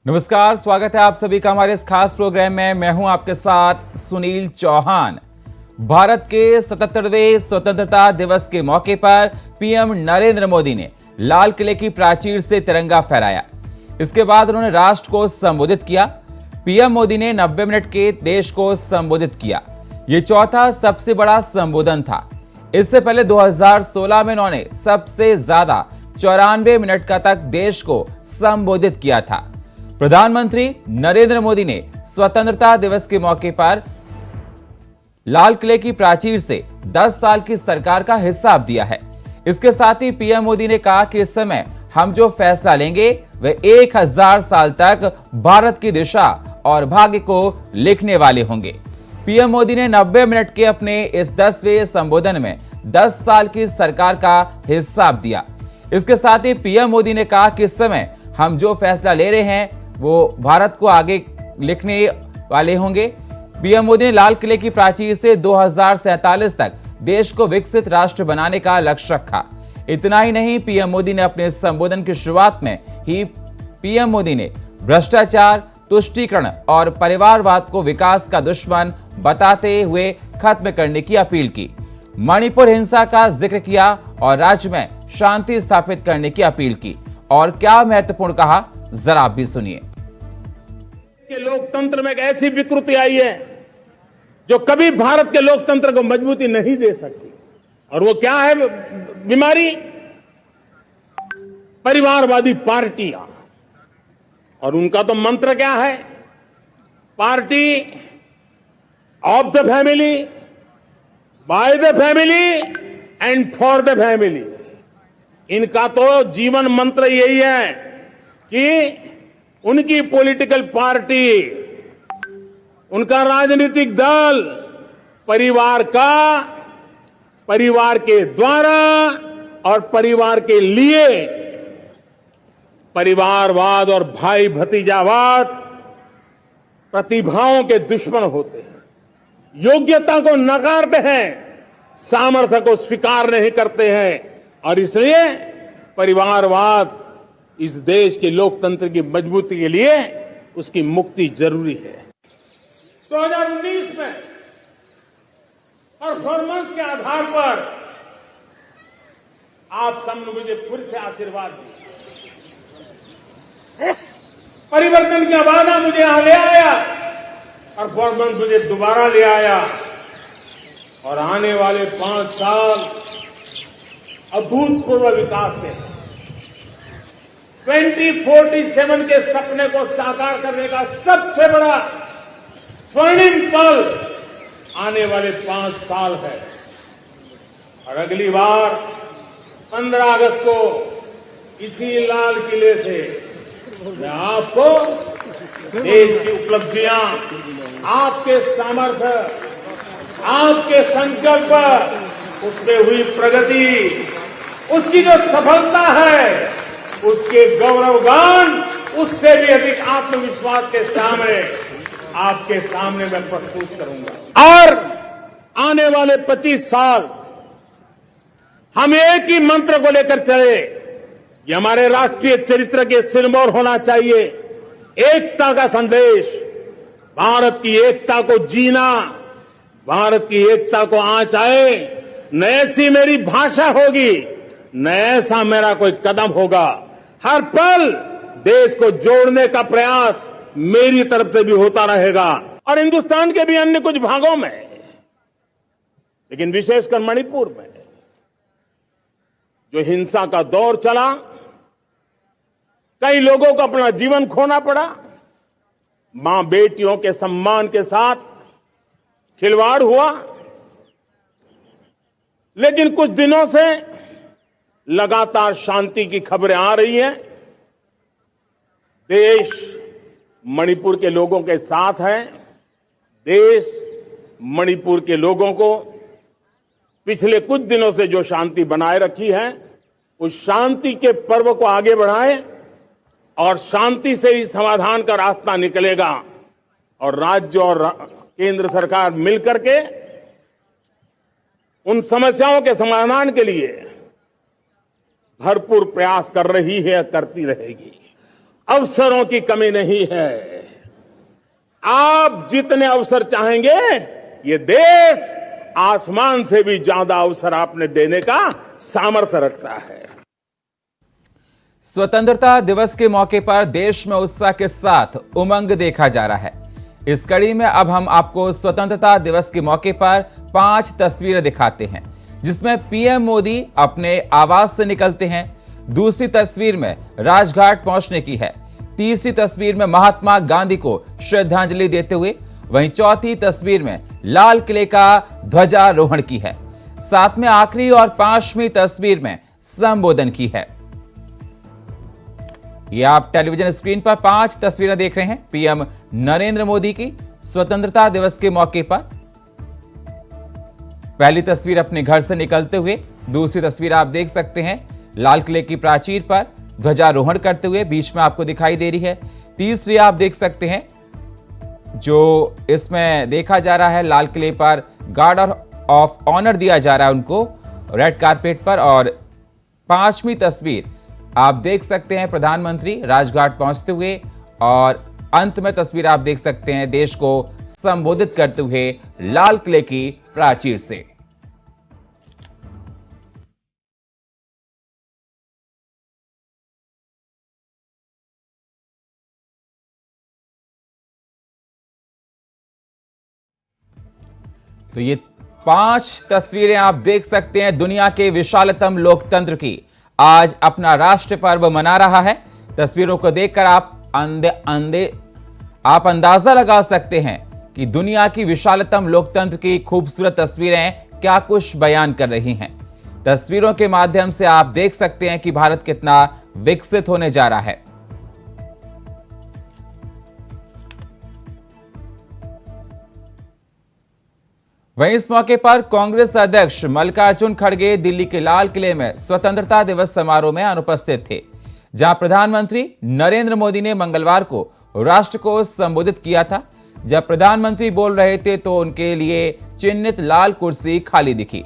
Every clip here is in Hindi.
नमस्कार, स्वागत है आप सभी का हमारे इस खास प्रोग्राम में। मैं हूं आपके साथ सुनील चौहान। भारत के 77वें स्वतंत्रता दिवस के मौके पर पीएम नरेंद्र मोदी ने लाल किले की प्राचीर से तिरंगा फहराया। इसके बाद उन्होंने राष्ट्र को संबोधित किया। पीएम मोदी ने 90 मिनट के देश को संबोधित किया। ये चौथा सबसे बड़ा संबोधन था। इससे पहले 2016 में उन्होंने सबसे ज्यादा 94 मिनट का तक देश को संबोधित किया था। प्रधानमंत्री नरेंद्र मोदी ने स्वतंत्रता दिवस के मौके पर लाल किले की प्राचीर से 10 साल की सरकार का हिसाब दिया है। इसके साथ ही पीएम मोदी ने कहा कि इस समय हम जो फैसला लेंगे वह 1000 साल तक भारत की दिशा और भाग्य को लिखने वाले होंगे। पीएम मोदी ने 90 मिनट के अपने इस 10वें संबोधन में 10 साल की सरकार का हिसाब दिया। इसके साथ ही पीएम मोदी ने कहा कि इस समय हम जो फैसला ले रहे हैं वो भारत को आगे लिखने वाले होंगे। पीएम मोदी ने लाल किले की प्राचीर से 2047 तक देश को विकसित राष्ट्र बनाने का लक्ष्य रखा। इतना ही नहीं, पीएम मोदी ने अपने संबोधन की शुरुआत में ही पीएम मोदी ने भ्रष्टाचार, तुष्टीकरण और परिवारवाद को विकास का दुश्मन बताते हुए खत्म करने की अपील की। मणिपुर हिंसा का जिक्र किया और राज्य में शांति स्थापित करने की अपील की। और क्या महत्वपूर्ण कहा, जरा आप भी सुनिए। के लोकतंत्र में एक ऐसी विकृति आई है जो कभी भारत के लोकतंत्र को मजबूती नहीं दे सकती। और वो क्या है बीमारी? परिवारवादी पार्टियां। और उनका तो मंत्र क्या है? Party of the family, by the family and for the family. इनका तो जीवन मंत्र यही है कि उनकी पॉलिटिकल पार्टी, उनका राजनीतिक दल परिवार का, परिवार के द्वारा और परिवार के लिए, परिवारवाद और भाई भतीजावाद प्रतिभाओं के दुश्मन होते हैं, योग्यता को नकारते हैं, सामर्थ्य को स्वीकार नहीं करते हैं। और इसलिए परिवारवाद इस देश के लोकतंत्र की मजबूती के लिए उसकी मुक्ति जरूरी है। 2019 में परफॉर्मेंस के आधार पर आप सबने मुझे फिर से आशीर्वाद दिया। परिवर्तन का वादा मुझे यहां ले आया, परफॉर्मेंस मुझे दोबारा ले आया। और आने वाले 5 साल अभूतपूर्व विकास के 2047 के सपने को साकार करने का सबसे बड़ा स्वर्णिम पल आने वाले 5 साल है। और अगली बार 15 अगस्त को इसी लाल किले से मैं आपको देश की उपलब्धियां, आपके सामर्थ्य, आपके संकल्प, उसमें हुई प्रगति, उसकी जो सफलता है, उसके गौरवगान, उससे भी अधिक आत्मविश्वास के सामने आपके सामने मैं प्रस्तुत करूंगा। और आने वाले 25 साल हम एक ही मंत्र को लेकर चले। ये हमारे राष्ट्रीय चरित्र के सिरमौर होना चाहिए। एकता का संदेश, भारत की एकता को जीना, भारत की एकता को आंच आए, न ऐसी मेरी भाषा होगी, न ऐसा मेरा कोई कदम होगा। हर पल देश को जोड़ने का प्रयास मेरी तरफ से भी होता रहेगा। और हिंदुस्तान के भी अन्य कुछ भागों में, लेकिन विशेषकर मणिपुर में जो हिंसा का दौर चला, कई लोगों को अपना जीवन खोना पड़ा, मां बेटियों के सम्मान के साथ खिलवाड़ हुआ। लेकिन कुछ दिनों से लगातार शांति की खबरें आ रही हैं। देश मणिपुर के लोगों के साथ है। देश मणिपुर के लोगों को पिछले कुछ दिनों से जो शांति बनाए रखी है, उस शांति के पर्व को आगे बढ़ाए और शांति से ही समाधान का रास्ता निकलेगा। और राज्य और केंद्र सरकार मिलकर के उन समस्याओं के समाधान के लिए भरपूर प्रयास कर रही है, करती रहेगी। अवसरों की कमी नहीं है। आप जितने अवसर चाहेंगे, ये देश आसमान से भी ज्यादा अवसर आपने देने का सामर्थ्य रखता है। स्वतंत्रता दिवस के मौके पर देश में उत्साह के साथ उमंग देखा जा रहा है। इस कड़ी में अब हम आपको स्वतंत्रता दिवस के मौके पर 5 तस्वीरें दिखाते हैं, जिसमें पीएम मोदी अपने आवास से निकलते हैं। दूसरी तस्वीर में राजघाट पहुंचने की है। तीसरी तस्वीर में महात्मा गांधी को श्रद्धांजलि देते हुए, वहीं चौथी तस्वीर में लाल किले का ध्वजारोहण की है। साथ में आखिरी और 5वीं तस्वीर में संबोधन की है। ये आप टेलीविजन स्क्रीन पर 5 तस्वीरें देख रहे हैं पीएम नरेंद्र मोदी की स्वतंत्रता दिवस के मौके पर। पहली तस्वीर अपने घर से निकलते हुए, दूसरी तस्वीर आप देख सकते हैं लाल किले की प्राचीर पर ध्वजारोहण करते हुए बीच में आपको दिखाई दे रही है। तीसरी आप देख सकते हैं जो इसमें देखा जा रहा है लाल किले पर गार्ड ऑफ ऑनर दिया जा रहा है उनको रेड कारपेट पर। और 5वीं तस्वीर आप देख सकते हैं प्रधानमंत्री राजघाट पहुंचते हुए, और अंत में तस्वीर आप देख सकते हैं देश को संबोधित करते हुए लाल किले की प्राचीर से। तो ये 5 तस्वीरें आप देख सकते हैं दुनिया के विशालतम लोकतंत्र की आज अपना राष्ट्र पर्व मना रहा है। तस्वीरों को देखकर आप अंदाजा लगा सकते हैं कि दुनिया की विशालतम लोकतंत्र की खूबसूरत तस्वीरें क्या कुछ बयान कर रही हैं। तस्वीरों के माध्यम से आप देख सकते हैं कि भारत कितना विकसित होने जा रहा है। वहीं इस मौके पर कांग्रेस अध्यक्ष मल्लिकार्जुन खड़गे दिल्ली के लाल किले में स्वतंत्रता दिवस समारोह में अनुपस्थित थे, जहां प्रधानमंत्री नरेंद्र मोदी ने मंगलवार को राष्ट्र को संबोधित किया था। जब प्रधानमंत्री बोल रहे थे तो उनके लिए चिन्हित लाल कुर्सी खाली दिखी।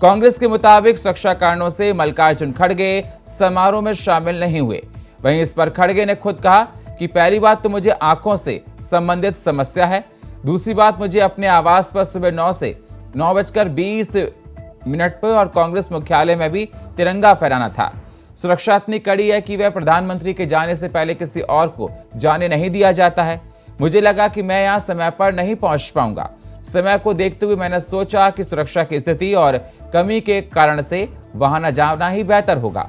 कांग्रेस के मुताबिक सुरक्षा कारणों से मल्लिकार्जुन खड़गे समारोह में शामिल नहीं हुए। वहीं इस पर खड़गे ने खुद कहा कि पहली बात तो मुझे आंखों से संबंधित समस्या है, दूसरी बात मुझे अपने आवास पर सुबह 9 से 9:20 पर और कांग्रेस मुख्यालय में भी तिरंगा फहराना था। सुरक्षा इतनी कड़ी है कि वह प्रधानमंत्री के जाने से पहले किसी और को जाने नहीं दिया जाता है। मुझे लगा कि मैं यहां समय पर नहीं पहुंच पाऊंगा। समय को देखते हुए मैंने सोचा कि सुरक्षा की स्थिति और कमी के कारण से वहां न जाना ही बेहतर होगा।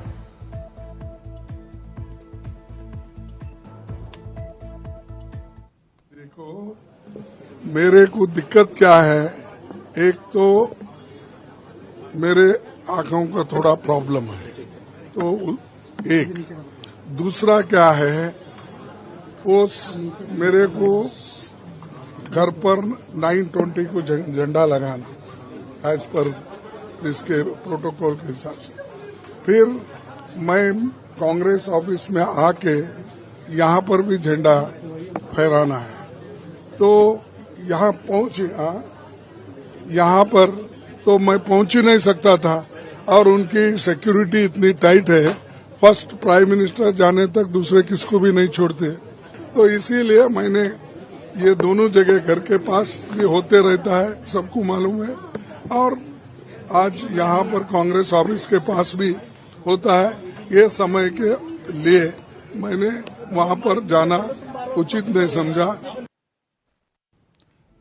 देखो, मेरे को दिक्कत क्या है, एक तो मेरे आंखों का थोड़ा प्रॉब्लम है, तो एक दूसरा क्या है, वो मेरे को घर पर 9:20 को झंडा लगाना एज पर इसके प्रोटोकॉल के हिसाब से। फिर मैं कांग्रेस ऑफिस में आके यहाँ पर भी झंडा फहराना है, तो यहाँ पहुंचे यहाँ पर तो मैं पहुंच ही नहीं सकता था, और उनकी सिक्योरिटी इतनी टाइट है, फर्स्ट प्राइम मिनिस्टर जाने तक दूसरे किसको भी नहीं छोड़ते। तो इसीलिए मैंने ये दोनों जगह घर के पास भी होते रहता है, सबको मालूम है, और आज यहाँ पर कांग्रेस ऑफिस के पास भी होता है। ये समय के लिए मैंने वहाँ पर जाना उचित नहीं समझा।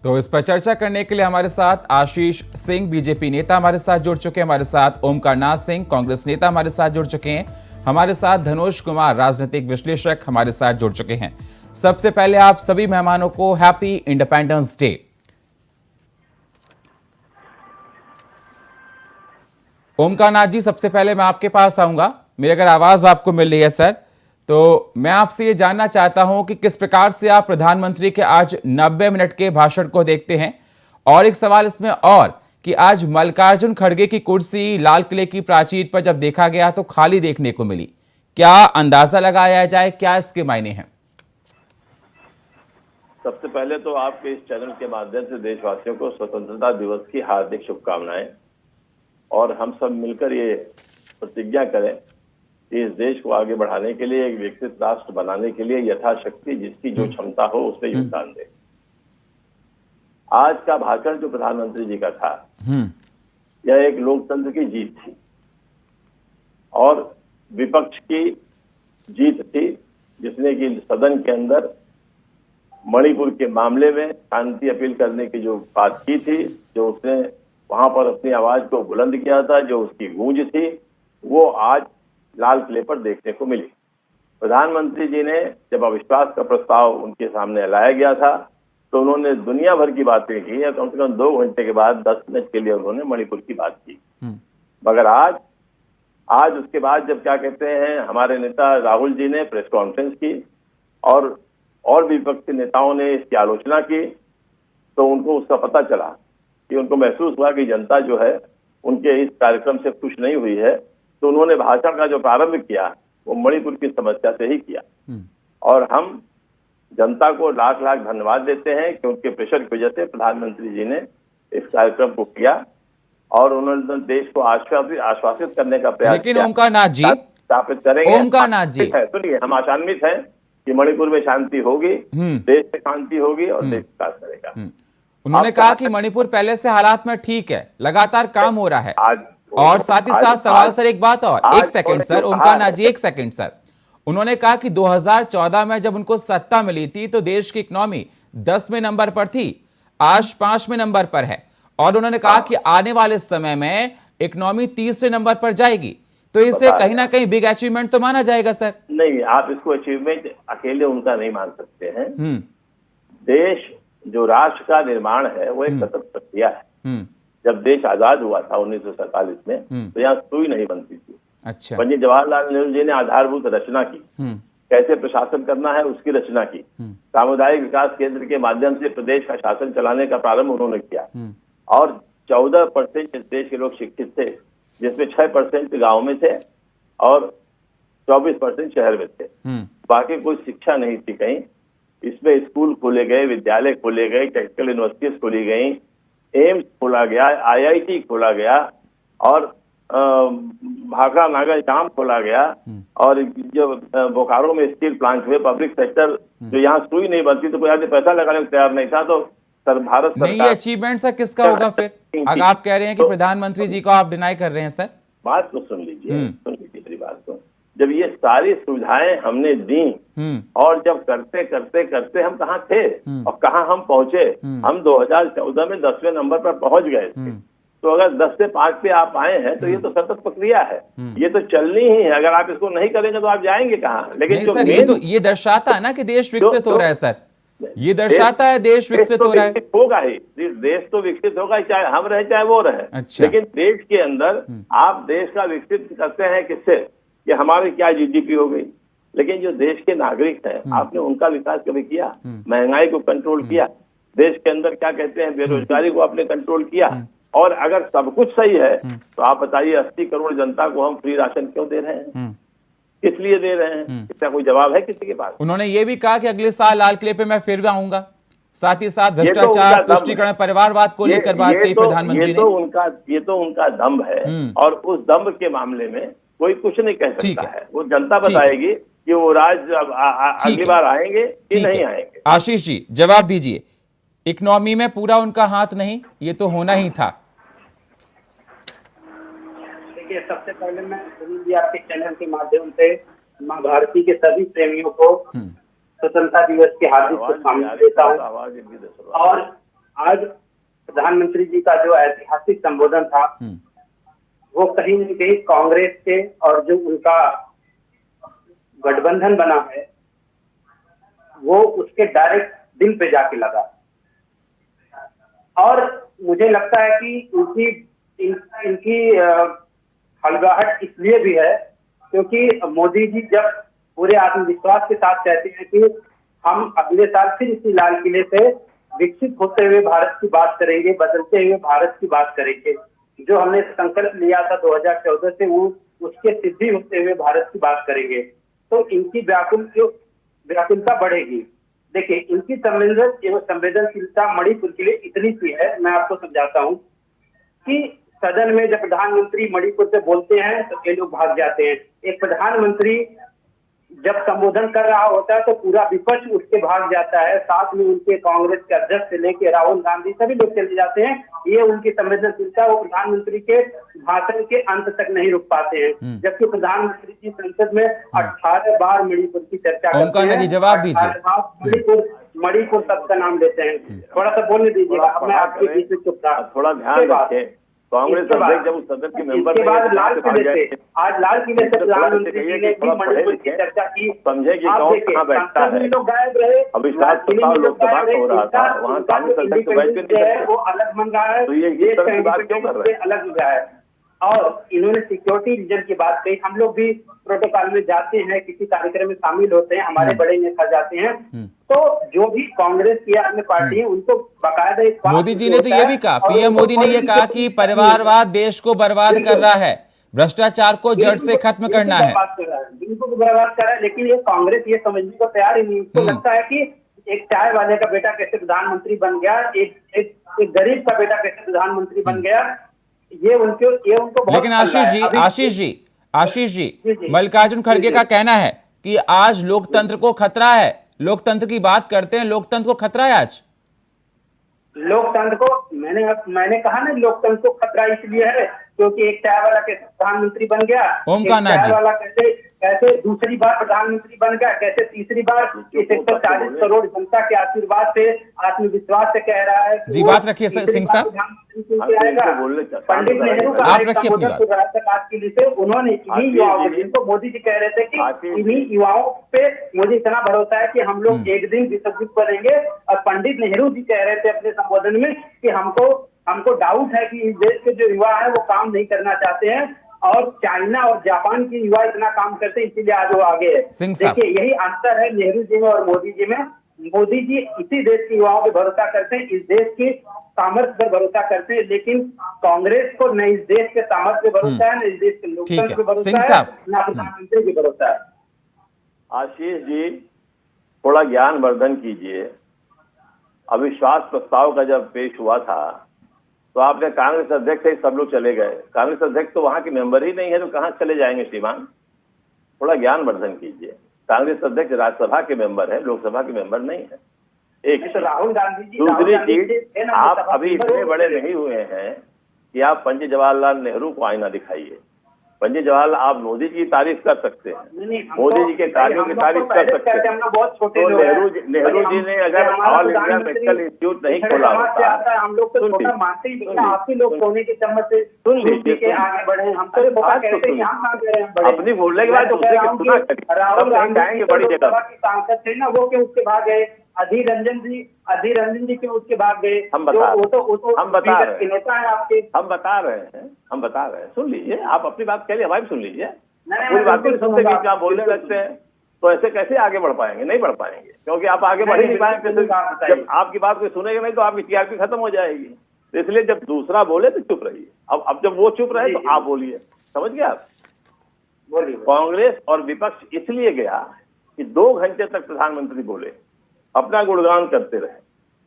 तो इस पर चर्चा करने के लिए हमारे साथ आशीष सिंह बीजेपी नेता हमारे साथ जुड़ चुके हैं, हमारे साथ ओमकार नाथ सिंह कांग्रेस नेता हमारे साथ जुड़ चुके हैं, हमारे साथ धनुष कुमार राजनीतिक विश्लेषक हमारे साथ जुड़ चुके हैं। सबसे पहले आप सभी मेहमानों को happy independence day. Omkar Nath ji, सबसे पहले मैं आपके पास आऊंगा। मेरी अगर आवाज आपको मिल रही है सर, तो मैं आपसे ये जानना चाहता हूं कि किस प्रकार से आप प्रधानमंत्री के आज 90 मिनट के भाषण को देखते हैं। और एक सवाल इसमें और कि आज मल्लिकार्जुन खड़गे की कुर्सी लाल किले की प्राचीर पर जब देखा गया तो खाली देखने को मिली, क्या अंदाजा लगाया जाए, क्या इसके मायने हैं? सबसे पहले तो आपके इस चैनल के माध्यम से देशवासियों को स्वतंत्रता दिवस की हार्दिक शुभकामनाएं, और हम सब मिलकर ये प्रतिज्ञा करें कि इस देश को आगे बढ़ाने के लिए, एक विकसित राष्ट्र बनाने के लिए यथाशक्ति जिसकी जो क्षमता हो उसमें योगदान दे। आज का भाषण जो प्रधानमंत्री जी का था, यह एक लोकतंत्र की जीत थी और विपक्ष की जीत थी, जिसने कि सदन के अंदर मणिपुर के मामले में शांति अपील करने की जो बात की थी, जो उसने वहां पर अपनी आवाज को बुलंद किया था, जो उसकी गूंज थी, वो आज लाल किले पर देखने को मिली। प्रधानमंत्री जी ने जब अविश्वास का प्रस्ताव उनके सामने लाया गया था तो उन्होंने दुनिया भर की बातें की, या कम से कम 2 घंटे के बाद 10 मिनट के लिए उन्होंने मणिपुर की बात की। मगर आज उसके बाद जब क्या कहते हैं हमारे नेता राहुल जी ने प्रेस कॉन्फ्रेंस की और विपक्ष के नेताओं ने इसकी आलोचना की, तो उनको उसका पता चला कि उनको महसूस हुआ कि जनता जो है उनके इस कार्यक्रम से खुश नहीं हुई है, तो उन्होंने भाषण का जो प्रारंभ किया वो मणिपुर की समस्या से ही किया। और हम जनता को लाख लाख धन्यवाद देते हैं कि उनके प्रेशर की वजह से प्रधानमंत्री जी ने इस कार्यक्रम को किया और उन्होंने देश को आश्वासित करने का प्रयास लेकिन किया। ओमकारनाथ जी, स्थापित करेंगे। ओमकारनाथ जी, सुनिए, हम आशान्वित हैं कि मणिपुर में शांति होगी, देश में शांति होगी और देश विकास करेगा। उन्होंने कहा कि मणिपुर पहले से हालात में ठीक है, लगातार काम हो रहा है। और साथ ही साथ सवाल सर एक बात और, एक सेकंड सर, ओमकारनाथ जी एक सेकंड सर, उन्होंने कहा कि 2014 में जब उनको सत्ता मिली थी तो देश की इकोनॉमी 10वें नंबर पर थी, आज 5वें नंबर पर है, और उन्होंने कहा कि आने वाले समय में इकोनॉमी 3रे नंबर पर जाएगी, तो इसे कहीं ना कहीं बिग अचीवमेंट तो माना जाएगा सर? नहीं, आप इसको अचीवमेंट अकेले उनका नहीं मान सकते हैं। देश जो राष्ट्र का निर्माण है वो एक सतत प्रक्रिया है। जब देश आजाद हुआ था 1947 में, तो यहाँ सुई नहीं बनती थी। अच्छा। पंडित जवाहरलाल नेहरू जी ने आधारभूत रचना की, कैसे प्रशासन करना है उसकी रचना की। सामुदायिक विकास केंद्र के माध्यम से प्रदेश का शासन चलाने का प्रारंभ उन्होंने किया और 14% देश के लोग शिक्षित थे, जिसमें 6% गांव में थे और 24% शहर में थे। बाकी कोई शिक्षा नहीं थी कहीं। इसमें स्कूल खोले गए, विद्यालय खोले गए, टेक्निकल यूनिवर्सिटीज खोली गई, एम्स खोला गया, IIT खोला गया और भाखड़ा नागर जाम खोला गया और जो बोकारो में स्टील प्लांट हुए, पब्लिक सेक्टर जो यहाँ सुई नहीं बनती तो कोई आदमी पैसा लगाने को तैयार नहीं था। तो भारत सरकार नहीं, ये अचीवमेंट सर किसका होगा फिर? अगर आप कह रहे हैं कि प्रधानमंत्री जी को आप डिनाई कर रहे हैं सर। बात तो सुन लीजिए मेरी बात को। जब ये सारी सुविधाएं हमने दी और जब करते करते करते हम कहाँ थे और कहाँ हम पहुंचे, हम 2014 में 10वें नंबर पर पहुंच गए थे। तो अगर 10 से 5 पे आप आए हैं तो ये तो सतत प्रक्रिया है, ये तो चलनी ही है। अगर आप इसको नहीं करेंगे तो आप जाएंगे कहाँ? लेकिन जो सर, ये दर्शाता है ना कि देश विकसित हो रहा है सर, ये दर्शाता है देश विकसित हो रहा है। होगा ही, देश तो विकसित होगा, चाहे हम रहे चाहे वो रहे। अच्छा। लेकिन देश के अंदर आप देश का विकसित करते हैं किससे? कि हमारी क्या GDP हो गई, लेकिन जो देश के नागरिक हैं आपने उनका विकास कभी किया? महंगाई को कंट्रोल किया? देश के अंदर क्या कहते हैं बेरोजगारी को आपने कंट्रोल किया? और अगर सब कुछ सही है तो आप बताइए 80 करोड़ जनता को हम फ्री राशन क्यों दे रहे हैं? किस लिए दे रहे हैं? इसका कोई जवाब है किसी के पास? उन्होंने ये भी कहा कि अगले साल लाल किले पे मैं फिर भी आऊंगा। साथ ही साथ भ्रष्टाचार, तुष्टिकरण, परिवारवाद को लेकर बात की प्रधानमंत्री ने। ये तो उनका दम्भ है और उस दम्भ के मामले में कोई कुछ नहीं कह सकता है। वो जनता बताएगी कि वो राज्य अगली बार आएंगे कि नहीं आएंगे। आशीष जी जवाब दीजिए, इकोनॉमी में पूरा उनका हाथ नहीं, ये तो होना ही था। देखिए, सबसे पहले मैं सुनील जी आपके चैनल के माध्यम से माँ भारती के सभी प्रेमियों को स्वतंत्रता दिवस की हार्दिक शुभकामनाएं देता हूँ। और आज प्रधानमंत्री जी का जो ऐतिहासिक संबोधन था वो कहीं न कहीं कांग्रेस के और जो उनका गठबंधन बना है वो उसके डायरेक्ट दिल पे जाके लगा। और मुझे लगता है कि इनकी हलगाहट इसलिए भी है क्योंकि मोदी जी जब पूरे आत्मविश्वास के साथ कहते हैं कि हम अगले साल फिर इसी लाल किले से विकसित होते हुए भारत की बात करेंगे, बदलते हुए भारत की बात करेंगे, जो हमने संकल्प लिया था 2014 से वो उसके सिद्धि होते हुए भारत की बात करेंगे, तो इनकी व्याकुलता बढ़ेगी। देखिए, इनकी संवेदनशीलता मणिपुर के लिए इतनी सी है, मैं आपको समझाता हूँ कि सदन में जब प्रधानमंत्री मणिपुर से बोलते हैं तो ये लोग भाग जाते हैं। एक प्रधानमंत्री जब संबोधन कर रहा होता है तो पूरा विपक्ष उठ के भाग जाता है, साथ में उनके कांग्रेस के अध्यक्ष से लेके राहुल गांधी सभी लोग चले जाते हैं। ये उनकी संवेदनशीलता वो प्रधानमंत्री के भाषण के अंत तक नहीं रुक पाते हैं, जबकि प्रधानमंत्री जी संसद में 18 बार मणिपुर की चर्चा करते हैं। जी जवाब दीजिए। मणिपुर शब्द का नाम लेते हैं। थोड़ा सा बोलने दीजिएगा, अब मैं आपके बीच में चुप रहा। थोड़ा ध्यान रखें, कांग्रेस अध्यक्ष जब उस सदन के मेंबर इसके बाद लाल किले से आज लाल किले से प्रधानमंत्री जी ने भी मणिपुर की चर्चा की। समझे कि कौन कहाँ बैठता है। लोग गायब रहे, अविश्वास प्रस्ताव लोकसभा में हो रहा था, वहाँ कांग्रेस अध्यक्ष बैठ के नहीं वो अलग बन रहा है, तो ये इस तरह की बात क्यों कर रहे हैं? अलग बन रहा है। और इन्होंने सिक्योरिटी रीजन की बात कही। हम लोग भी प्रोटोकॉल में जाते हैं, किसी कार्यक्रम में शामिल होते हैं, हमारे बड़े नेता जाते हैं, तो जो भी कांग्रेस की अन्य पार्टी है उनको बाकायदा मोदी जी ने तो ये भी कहा, पीएम मोदी ने ये कहा कि परिवारवाद देश को बर्बाद कर रहा है, भ्रष्टाचार को जड़ से खत्म करना है। बिल्कुल बर्बाद कर रहा है, लेकिन ये कांग्रेस ये समझने को तैयार ही नहीं। उसको लगता है कि एक चाय वाले का बेटा कैसे प्रधानमंत्री बन गया, एक गरीब का बेटा कैसे प्रधानमंत्री बन गया, ये उनको लेकिन आशीष जी मल्लिकार्जुन खड़गे का कहना है कि आज लोकतंत्र को खतरा है। लोकतंत्र की बात करते हैं, लोकतंत्र को खतरा है आज। लोकतंत्र को मैंने कहा ना, लोकतंत्र को खतरा इसलिए है क्योंकि एक चाय वाला कैसे प्रधानमंत्री बन गया, चाय वाला कैसे दूसरी बार प्रधानमंत्री बन गया, कैसे तीसरी बार 140 करोड़ जनता के आशीर्वाद से आत्मविश्वास से कह रहा है। जी बात रखिए सिंह साहब, पंडित नेहरू का आप रखिए अपनी बात। आज के लिए उन्होंने इन्हीं युवाओं जिनको मोदी जी कह रहे थे कि इन्हीं युवाओं पे मुझे इतना भरोसा है कि हम लोग एक दिन विसर्जित करेंगे, और पंडित नेहरू जी कह रहे थे अपने संबोधन में कि हमको डाउट है कि इस देश के जो युवा है वो काम नहीं करना चाहते हैं, और चाइना और जापान के युवा इतना काम करते हैं, इसीलिए आज वो आगे है। देखिए यही अंतर है नेहरू जी में और मोदी जी में। मोदी जी इसी देश के युवाओं पे भरोसा करते हैं, इस देश की सामर्थ्य पर भरोसा करते हैं, लेकिन कांग्रेस को न इस देश के सामर्थ्य पे भरोसा है, न इस देश के लोकतंत्र पे भरोसा है, न प्रधानमंत्री पे भरोसा है। आशीष जी थोड़ा ज्ञान वर्धन कीजिए। अविश्वास प्रस्ताव का जब पेश हुआ था तो आपने कांग्रेस अध्यक्ष ही सब लोग चले गए। कांग्रेस अध्यक्ष तो वहां के मेंबर ही नहीं है, तो कहां चले जाएंगे श्रीमान? थोड़ा ज्ञान वर्धन कीजिए। कांग्रेस अध्यक्ष राज्यसभा के मेंबर है, लोकसभा के मेंबर नहीं है। एक तो राहुल गांधी जी, दूसरी चीज, आप अभी इतने बड़े नहीं हुए हैं कि आप पंडित जवाहरलाल नेहरू को आईना दिखाइए। पंडित जवाहरलाल, आप मोदी जी की तारीफ कर सकते हैं, मोदी जी के कार्यों की तारीफ कर सकते हैं। तो नेहरू जी ने अगर ऑल इंडिया मेडिकल इंस्टीट्यूट नहीं खोला होता, हम लोग तो छोटा मानते ही नहीं, आप ही लोग सोने के चम्मच से सुन लीजिए, आगे बढ़े। हम तो अपनी बोलने के बाद दूसरे की सुना करिए, राहुल गाएंगे बड़ी जगह की सांसद थे ना, वो क्यों उसके भाग गए? अधीर रंजन जी क्यों उसके भाग गए? हम बता रहे हैं, सुन लीजिए, आप अपनी बात कह लीजिए, हमारी सुन लीजिए। पूरी बातें सुनते बीच आप बोलने लगते हैं, तो ऐसे कैसे आगे बढ़ पाएंगे? नहीं बढ़ पाएंगे, क्योंकि आप आगे बढ़ ही नहीं पाएंगे। जब आपकी बात कोई सुनेगा नहीं तो आपकी टीआरपी खत्म हो जाएगी। तो इसलिए जब दूसरा बोले तो चुप रहिए। अब जब वो चुप रहे तो आप बोलिए। समझ गए आप? बोलिए। कांग्रेस और विपक्ष इसलिए गया कि 2 घंटे तक प्रधानमंत्री बोले, अपना गुणगान करते रहे,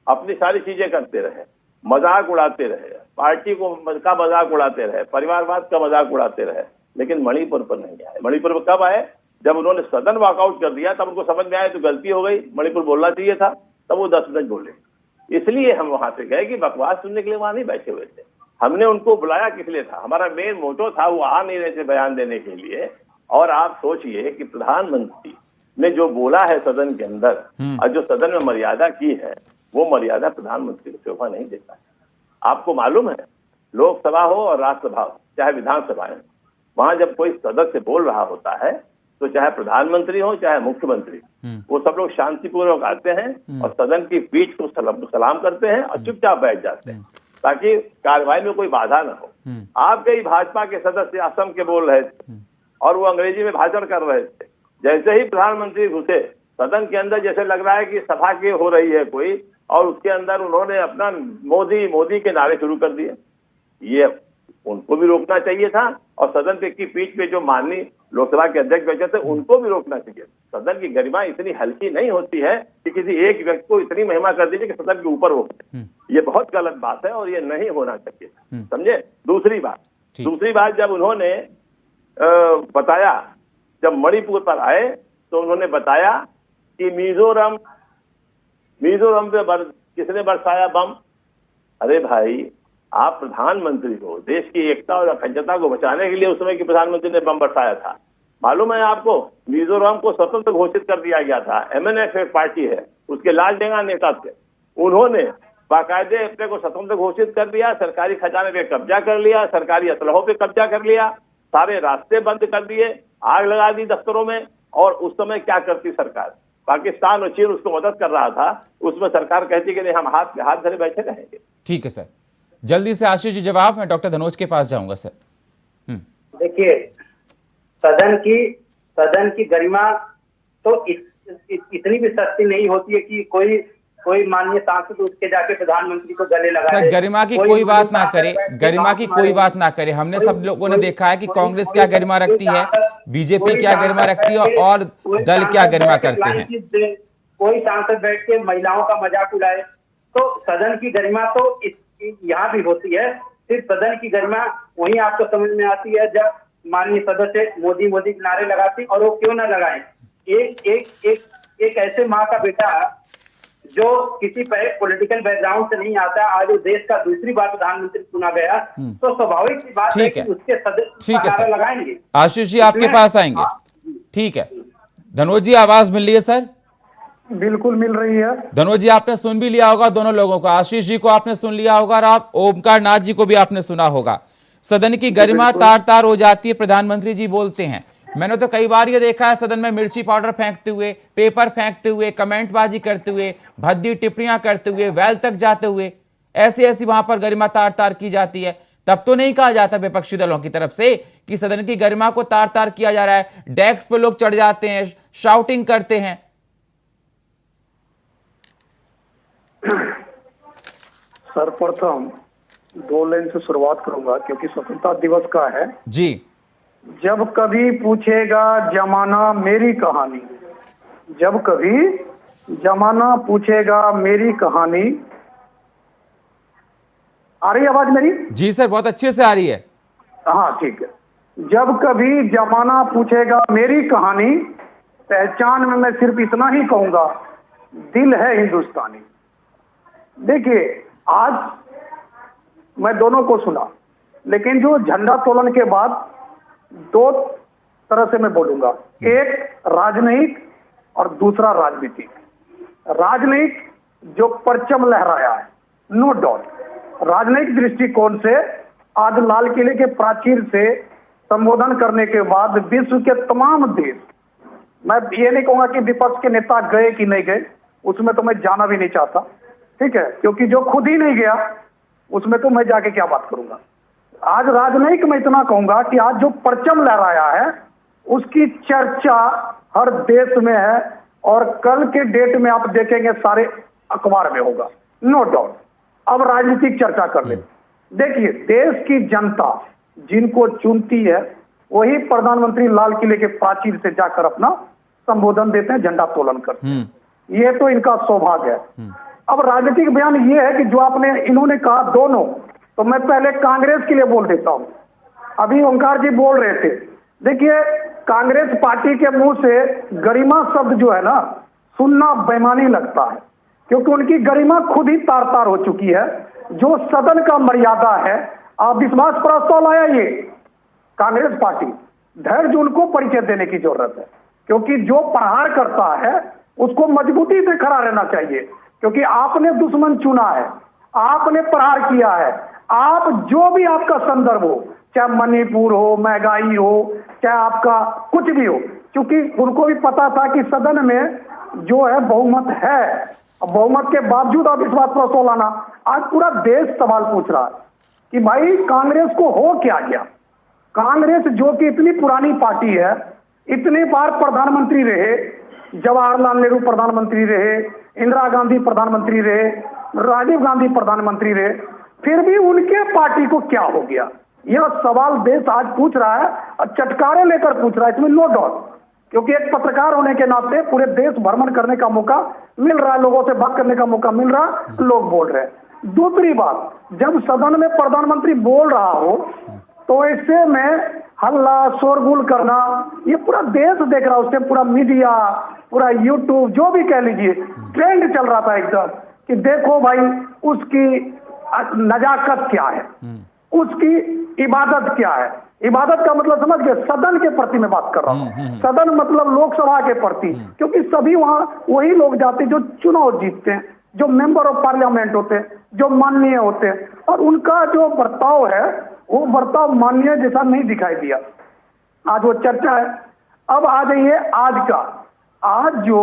अपनी सारी चीजें करते रहे, मजाक उड़ाते रहे, पार्टी का मजाक उड़ाते रहे, परिवारवाद का मजाक उड़ाते रहे, लेकिन मणिपुर पर नहीं आए। मणिपुर पर कब आए? जब उन्होंने सदन वॉकआउट कर दिया, तब उनको समझ में आया तो गलती हो गई, मणिपुर बोलना चाहिए था, तब वो 10 मिनट बोले। इसलिए हम वहां से गए कि बकवास सुनने के लिए वहां नहीं बैठे हुए थे। हमने उनको बुलाया किस लिए था? हमारा मेन मोटो था, वो आ नहीं रहे थे बयान देने के लिए। और आप सोचिए कि प्रधानमंत्री ने जो बोला है सदन के अंदर, और जो सदन में मर्यादा की है, वो मर्यादा प्रधानमंत्री को शोभा नहीं देता है। आपको मालूम है, लोकसभा हो और राज्यसभा हो, चाहे विधानसभा है, वहां जब कोई सदस्य बोल रहा होता है तो चाहे प्रधानमंत्री हो चाहे मुख्यमंत्री, वो सब लोग शांतिपूर्वक आते हैं और सदन की पीठ को सलाम करते हैं और चुपचाप बैठ जाते हैं, ताकि कार्रवाई में कोई बाधा ना हो। आप कई भाजपा के सदस्य असम के बोल रहे थे और वो अंग्रेजी में भाषण कर रहे थे। जैसे ही प्रधानमंत्री घुसे सदन के अंदर, जैसे लग रहा है कि सभा की हो रही है कोई, और उसके अंदर उन्होंने अपना मोदी मोदी के नारे शुरू कर दिए। ये उनको भी रोकना चाहिए था, और सदन पे की पीठ पे जो माननीय लोकसभा के अध्यक्ष बैठे थे उनको भी रोकना चाहिए। सदन की गरिमा इतनी हल्की नहीं होती है कि किसी एक व्यक्ति को इतनी महिमा कर दीजिए कि सदन के ऊपर हो। ये बहुत गलत बात है और ये नहीं होना चाहिए, समझे। दूसरी बात जब उन्होंने बताया, जब मणिपुर पर आए तो उन्होंने बताया कि मिजोरम पे किसने बरसाया बम। अरे भाई, आप प्रधानमंत्री हो, देश की एकता और अखंडता को बचाने के लिए उस समय की प्रधानमंत्री ने बम बरसाया था। मालूम है आपको, मिजोरम को स्वतंत्र घोषित कर दिया गया था। MNF एक पार्टी है, उसके लालडेंगा नेता थे, उन्होंने बाकायदे अपने को स्वतंत्र घोषित कर दिया, सरकारी खजाने पे कब्जा कर लिया, सरकारी असलहों पे कब्जा कर लिया, सारे रास्ते बंद कर दिए, आग लगा दी दफ्तरों में। और उस समय क्या करती सरकार, पाकिस्तान और चीन उसको मदद कर रहा था, उसमें सरकार कहती कि नहीं, हम हाथ धरे बैठे रहेंगे। ठीक है सर, जल्दी से आशीष जी जवाब। मैं डॉक्टर धनोज के पास जाऊंगा सर। देखिए, सदन की गरिमा तो इतनी भी सस्ती नहीं होती है कि कोई माननीय सांसद उसके जाके प्रधानमंत्री को गले लगाए। सर, गरिमा की कोई बात ना करे, गरिमा की कोई बात ना करे। हमने सब लोगों ने देखा है कि कांग्रेस क्या गरिमा रखती है, बीजेपी क्या गरिमा रखती है और दल क्या गरिमा करते हैं। कोई सांसद बैठ के महिलाओं का मजाक उड़ाए, तो सदन की गरिमा तो यहाँ भी होती है। सिर्फ सदन की गरिमा वही आपको समझ में आती है जब माननीय सदस्य मोदी मोदी के नारे लगाती, और वो क्यों ना लगाए। एक ऐसे माँ का बेटा जो किसी पॉलिटिकल बैकग्राउंड से नहीं आता, आज वो देश का दूसरी बार प्रधानमंत्री चुना गया, तो स्वाभाविक सी बात है कि उसके सदस्य लगाएंगे। आशीष जी आपके पास आएंगे। ठीक है, धनोज जी आवाज मिल रही है सर? बिल्कुल मिल रही है। धनोज जी आपने सुन भी लिया होगा दोनों लोगों को, आशीष जी को आपने सुन लिया होगा और आप ओमकार नाथ जी को भी आपने सुना होगा। सदन की गरिमा तार तार हो जाती है, प्रधानमंत्री जी बोलते हैं। मैंने तो कई बार ये देखा है सदन में मिर्ची पाउडर फेंकते हुए, पेपर फेंकते हुए, कमेंटबाजी करते हुए, भद्दी टिप्पणियां करते हुए, वेल तक जाते हुए, ऐसी वहां पर गरिमा तार तार की जाती है। तब तो नहीं कहा जाता विपक्षी दलों की तरफ से कि सदन की गरिमा को तार तार किया जा रहा है, डेस्क पर लोग चढ़ जाते हैं, शाउटिंग करते हैं। सर्वप्रथम 2 लाइन से शुरुआत करूंगा क्योंकि स्वतंत्रता दिवस का है जी। जब कभी पूछेगा जमाना मेरी कहानी, जब कभी जमाना पूछेगा मेरी कहानी। आ रही आवाज मेरी? जी सर, बहुत अच्छे से आ रही है। हाँ ठीक है। जब कभी जमाना पूछेगा मेरी कहानी, पहचान में मैं सिर्फ इतना ही कहूंगा, दिल है हिंदुस्तानी। देखिए, आज मैं दोनों को सुना, लेकिन जो झंडा तोलन के बाद 2 तरह से मैं बोलूंगा, एक राजनयिक और दूसरा राजनीतिक। राजनयिक जो परचम लहराया है, नो डाउट, राजनयिक दृष्टिकोण से आज लाल किले के प्राचीर से संबोधन करने के बाद विश्व के तमाम देश, मैं ये नहीं कहूंगा कि विपक्ष के नेता गए कि नहीं गए, उसमें तो मैं जाना भी नहीं चाहता, ठीक है, क्योंकि जो खुद ही नहीं गया उसमें तो मैं जाके क्या बात करूंगा। आज राजनयिक मैं इतना कहूंगा कि आज जो परचम लहराया है उसकी चर्चा हर देश में है और कल के डेट में आप देखेंगे सारे अखबार में होगा, नो डाउट। अब राजनीतिक चर्चा कर ले। देखिए, देश की जनता जिनको चुनती है वही प्रधानमंत्री लाल किले के प्राचीर से जाकर अपना संबोधन देते हैं, झंडा तोलन करते हैं। ये तो इनका सौभाग्य है। अब राजनीतिक बयान ये है कि जो आपने इन्होंने कहा दोनों, तो मैं पहले कांग्रेस के लिए बोल देता हूं। अभी ओंकार जी बोल रहे थे, देखिए कांग्रेस पार्टी के मुंह से गरिमा शब्द जो है ना, सुनना बेईमानी लगता है, क्योंकि उनकी गरिमा खुद ही तार तार हो चुकी है। जो सदन का मर्यादा है, आप विश्वास प्रस्ताव लाया ये कांग्रेस पार्टी, धैर्य उनको परिचय देने की जरूरत है, क्योंकि जो प्रहार करता है उसको मजबूती से खड़ा रहना चाहिए, क्योंकि आपने दुश्मन चुना है, आपने प्रहार किया है। आप जो भी आपका संदर्भ हो, चाहे मणिपुर हो, महंगाई हो, चाहे आपका कुछ भी हो, क्योंकि उनको भी पता था कि सदन में जो है बहुमत है, बहुमत के बावजूद आप विश्वास प्रस्ताव लाना। आज पूरा देश सवाल पूछ रहा है कि भाई कांग्रेस को हो क्या गया। कांग्रेस जो कि इतनी पुरानी पार्टी है, इतनी बार प्रधानमंत्री रहे, जवाहरलाल नेहरू प्रधानमंत्री रहे, इंदिरा गांधी प्रधानमंत्री रहे, राजीव गांधी प्रधानमंत्री रहे, फिर भी उनके पार्टी को क्या हो गया, यह सवाल देश आज पूछ रहा है और चटकारे लेकर पूछ रहा है, इसमें नो डाउट। क्योंकि एक पत्रकार होने के नाते पूरे देश भ्रमण करने का मौका मिल रहा है, लोगों से बात करने का मौका मिल रहा है, लोग बोल रहे हैं। दूसरी बात, जब सदन में प्रधानमंत्री बोल रहा हो तो ऐसे में हल्ला शोरगुल करना, ये पूरा देश देख रहा है, उससे पूरा मीडिया, पूरा यूट्यूब, जो भी कह लीजिए, ट्रेंड चल रहा था एकदम कि देखो भाई उसकी नजाकत क्या है, उसकी इबादत क्या है। इबादत का मतलब समझ गए, सदन के प्रति मैं बात कर रहा हूँ। सदन मतलब लोकसभा के प्रति, क्योंकि सभी वहां वही लोग जाते जो चुनाव जीतते हैं, जो मेंबर ऑफ पार्लियामेंट होते हैं, जो माननीय होते हैं, और उनका जो बर्ताव है वो बर्ताव माननीय जैसा नहीं दिखाई दिया। आज वो चर्चा है। अब आ जाइए आज का। आज जो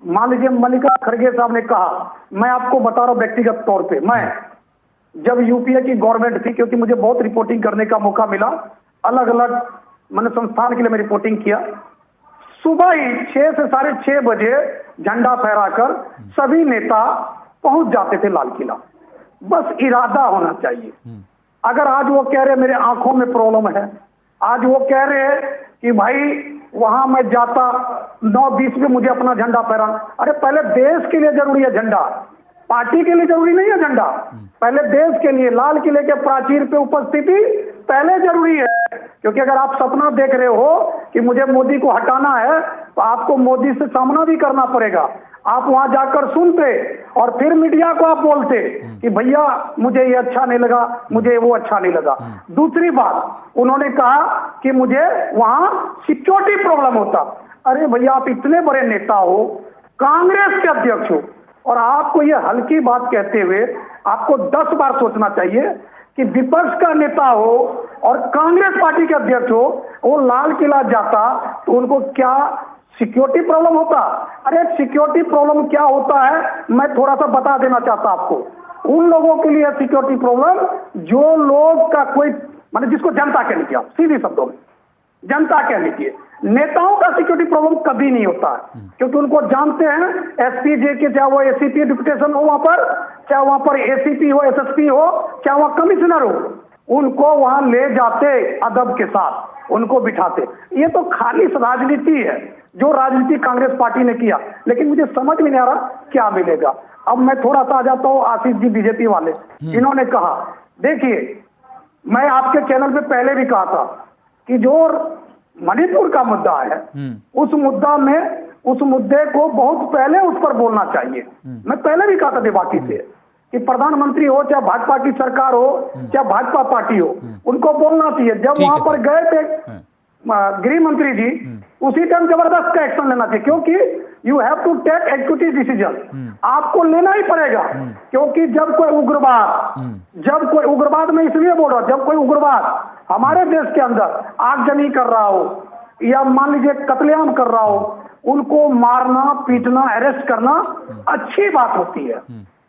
मान लीजिए मल्लिका खड़गे साहब ने कहा, मैं आपको बता रहा हूं व्यक्तिगत तौर पे, मैं जब यूपीए की गवर्नमेंट थी, क्योंकि मुझे बहुत रिपोर्टिंग करने का मौका मिला, अलग अलग मैंने संस्थान के लिए मैं रिपोर्टिंग किया, सुबह ही 6 से 6:30 बजे झंडा फहराकर सभी नेता पहुंच जाते थे लाल किला। बस इरादा होना चाहिए। अगर आज वो कह रहे मेरे आंखों में प्रॉब्लम है, आज वो कह रहे हैं कि भाई वहां मैं जाता 9:20 पे मुझे अपना झंडा फहराना, अरे पहले देश के लिए जरूरी है झंडा, पार्टी के लिए जरूरी नहीं है झंडा। पहले देश के लिए लाल किले के प्राचीर पे उपस्थिति पहले जरूरी है, क्योंकि अगर आप सपना देख रहे हो कि मुझे मोदी को हटाना है तो आपको मोदी से सामना भी करना पड़ेगा। आप वहां जाकर सुनते और फिर मीडिया को आप बोलते कि भैया मुझे ये अच्छा नहीं लगा, मुझे वो अच्छा नहीं लगा। दूसरी बात, उन्होंने कहा कि मुझे वहां सिक्योरिटी प्रॉब्लम होता। अरे भैया आप इतने बड़े नेता हो, कांग्रेस के अध्यक्ष हो, और आपको ये हल्की बात कहते हुए आपको 10 बार सोचना चाहिए कि विपक्ष का नेता हो और कांग्रेस पार्टी के अध्यक्ष हो, वो लाल किला जाता तो उनको क्या सिक्योरिटी प्रॉब्लम होता। अरे सिक्योरिटी प्रॉब्लम क्या होता है मैं थोड़ा सा बता देना चाहता आपको। उन लोगों के लिए सिक्योरिटी प्रॉब्लम जो लोग का कोई माने जिसको जनता कह लीजिए, सीधी शब्दों में जनता कह लीजिए। नेताओं का सिक्योरिटी प्रॉब्लम कभी नहीं होता है, क्योंकि उनको जानते हैं एसपीजे के, चाहे वो एसीपी डिप्यूटेशन हो वहां पर, चाहे वहां पर एसीपी हो, एसएसपी हो, चाहे वहां कमिश्नर हो, उनको वहां ले जाते अदब के साथ, उनको बिठाते। ये तो खाली राजनीति है जो राजनीति कांग्रेस पार्टी ने किया, लेकिन मुझे समझ में नहीं आ रहा क्या मिलेगा। अब मैं थोड़ा सा आ जाता हूं आशीष जी बीजेपी वाले, इन्होंने कहा, देखिए मैं आपके चैनल पे पहले भी कहा था कि जो मणिपुर का मुद्दा है उस मुद्दे को बहुत पहले उस पर बोलना चाहिए। मैं पहले भी कहा था देवाकी से कि प्रधानमंत्री हो, चाहे भाजपा की सरकार हो, चाहे भाजपा पार्टी हो, उनको बोलना चाहिए। जब वहां पर गए थे गृह मंत्री जी, उसी टाइम जबरदस्त का एक्शन लेना चाहिए, क्योंकि you have to take executive decision, आपको लेना ही पड़ेगा। क्योंकि जब कोई उग्रवाद में इसलिए बोल रहा हूं, जब कोई उग्रवाद हमारे देश के अंदर आगजनी कर रहा हो या मान लीजिए कत्लेआम कर रहा हो, उनको मारना, पीटना, अरेस्ट करना अच्छी बात होती है।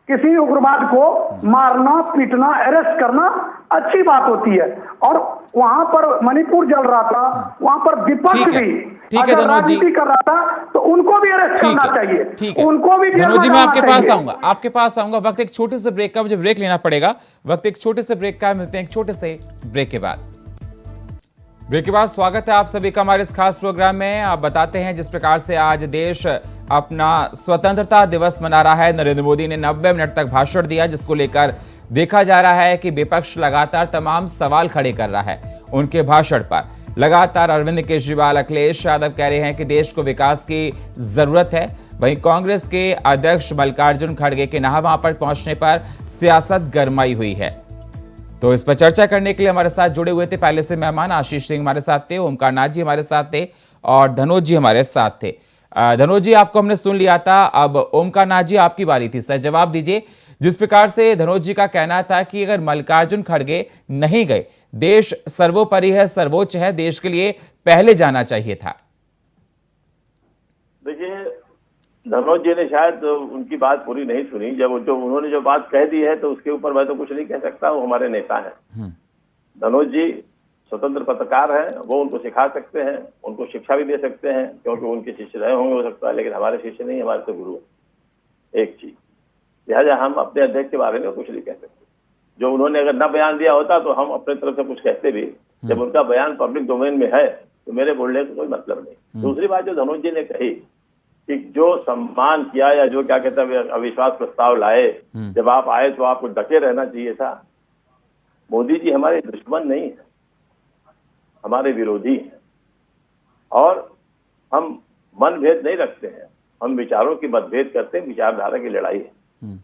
किसी उग्रवाद को मारना, पीटना, अरेस्ट करना अच्छी बात होती है। और वहां पर मणिपुर जल रहा था, वहां पर विपक्ष भी अगर राजनीति कर रहा था तो उनको भी अरेस्ट करना चाहिए, ठीक है उनको भी धनोज जी, मैं आपके पास आऊंगा। वक्त एक छोटे से ब्रेक का, मुझे ब्रेक लेना पड़ेगा। वक्त एक छोटे से ब्रेक का, मिलते हैं एक छोटे से ब्रेक के बाद। ब्रेक के बाद स्वागत है आप सभी का हमारे इस खास प्रोग्राम में। आप बताते हैं जिस प्रकार से आज देश अपना स्वतंत्रता दिवस मना रहा है। नरेंद्र मोदी ने 90 मिनट तक भाषण दिया, जिसको लेकर देखा जा रहा है कि विपक्ष लगातार तमाम सवाल खड़े कर रहा है उनके भाषण पर। लगातार अरविंद केजरीवाल, अखिलेश यादव कह रहे हैं कि देश को विकास की जरूरत है। वहीं कांग्रेस के अध्यक्ष मल्लिकार्जुन खड़गे के वहां पर पहुंचने पर सियासत गरमाई हुई है। तो इस पर चर्चा करने के लिए हमारे साथ जुड़े हुए थे पहले से मेहमान आशीष सिंह हमारे साथ थे, ओमकार नाथ जी हमारे साथ थे और धनोज जी हमारे साथ थे। धनोज जी आपको हमने सुन लिया था, अब ओमकार नाथ जी आपकी बारी थी। सर जवाब दीजिए। जिस प्रकार से धनोज जी का कहना था कि अगर मल्लिकार्जुन खड़गे नहीं गए, देश सर्वोपरि है, सर्वोच्च है, देश के लिए पहले जाना चाहिए था। देखिए धनोज जी ने शायद उनकी बात पूरी नहीं सुनी। जब उन्होंने जो बात कह दी है तो उसके ऊपर मैं तो कुछ नहीं कह सकता, वो हमारे नेता हैं। धनोज जी स्वतंत्र पत्रकार हैं, वो उनको सिखा सकते हैं, उनको शिक्षा भी दे सकते हैं, क्योंकि उनके शिष्य रहे होंगे हो सकता है, लेकिन हमारे शिष्य नहीं, हमारे तो गुरु एक चीज। लिहाजा हम अपने अध्यक्ष के बारे में कुछ नहीं कह सकते। जो उन्होंने अगर न बयान दिया होता तो हम अपने तरफ से कुछ कहते भी। जब उनका बयान पब्लिक डोमेन में है तो मेरे बोलने का कोई मतलब नहीं। दूसरी बात जो धनोज जी ने कही कि जो सम्मान किया या जो क्या कहते हैं अविश्वास प्रस्ताव लाए, जब आप आए तो आपको डटे रहना चाहिए था। मोदी जी हमारे दुश्मन नहीं है, हमारे विरोधी हैं, और हम मनभेद नहीं रखते हैं, हम विचारों की मतभेद करते हैं, विचारधारा की लड़ाई है।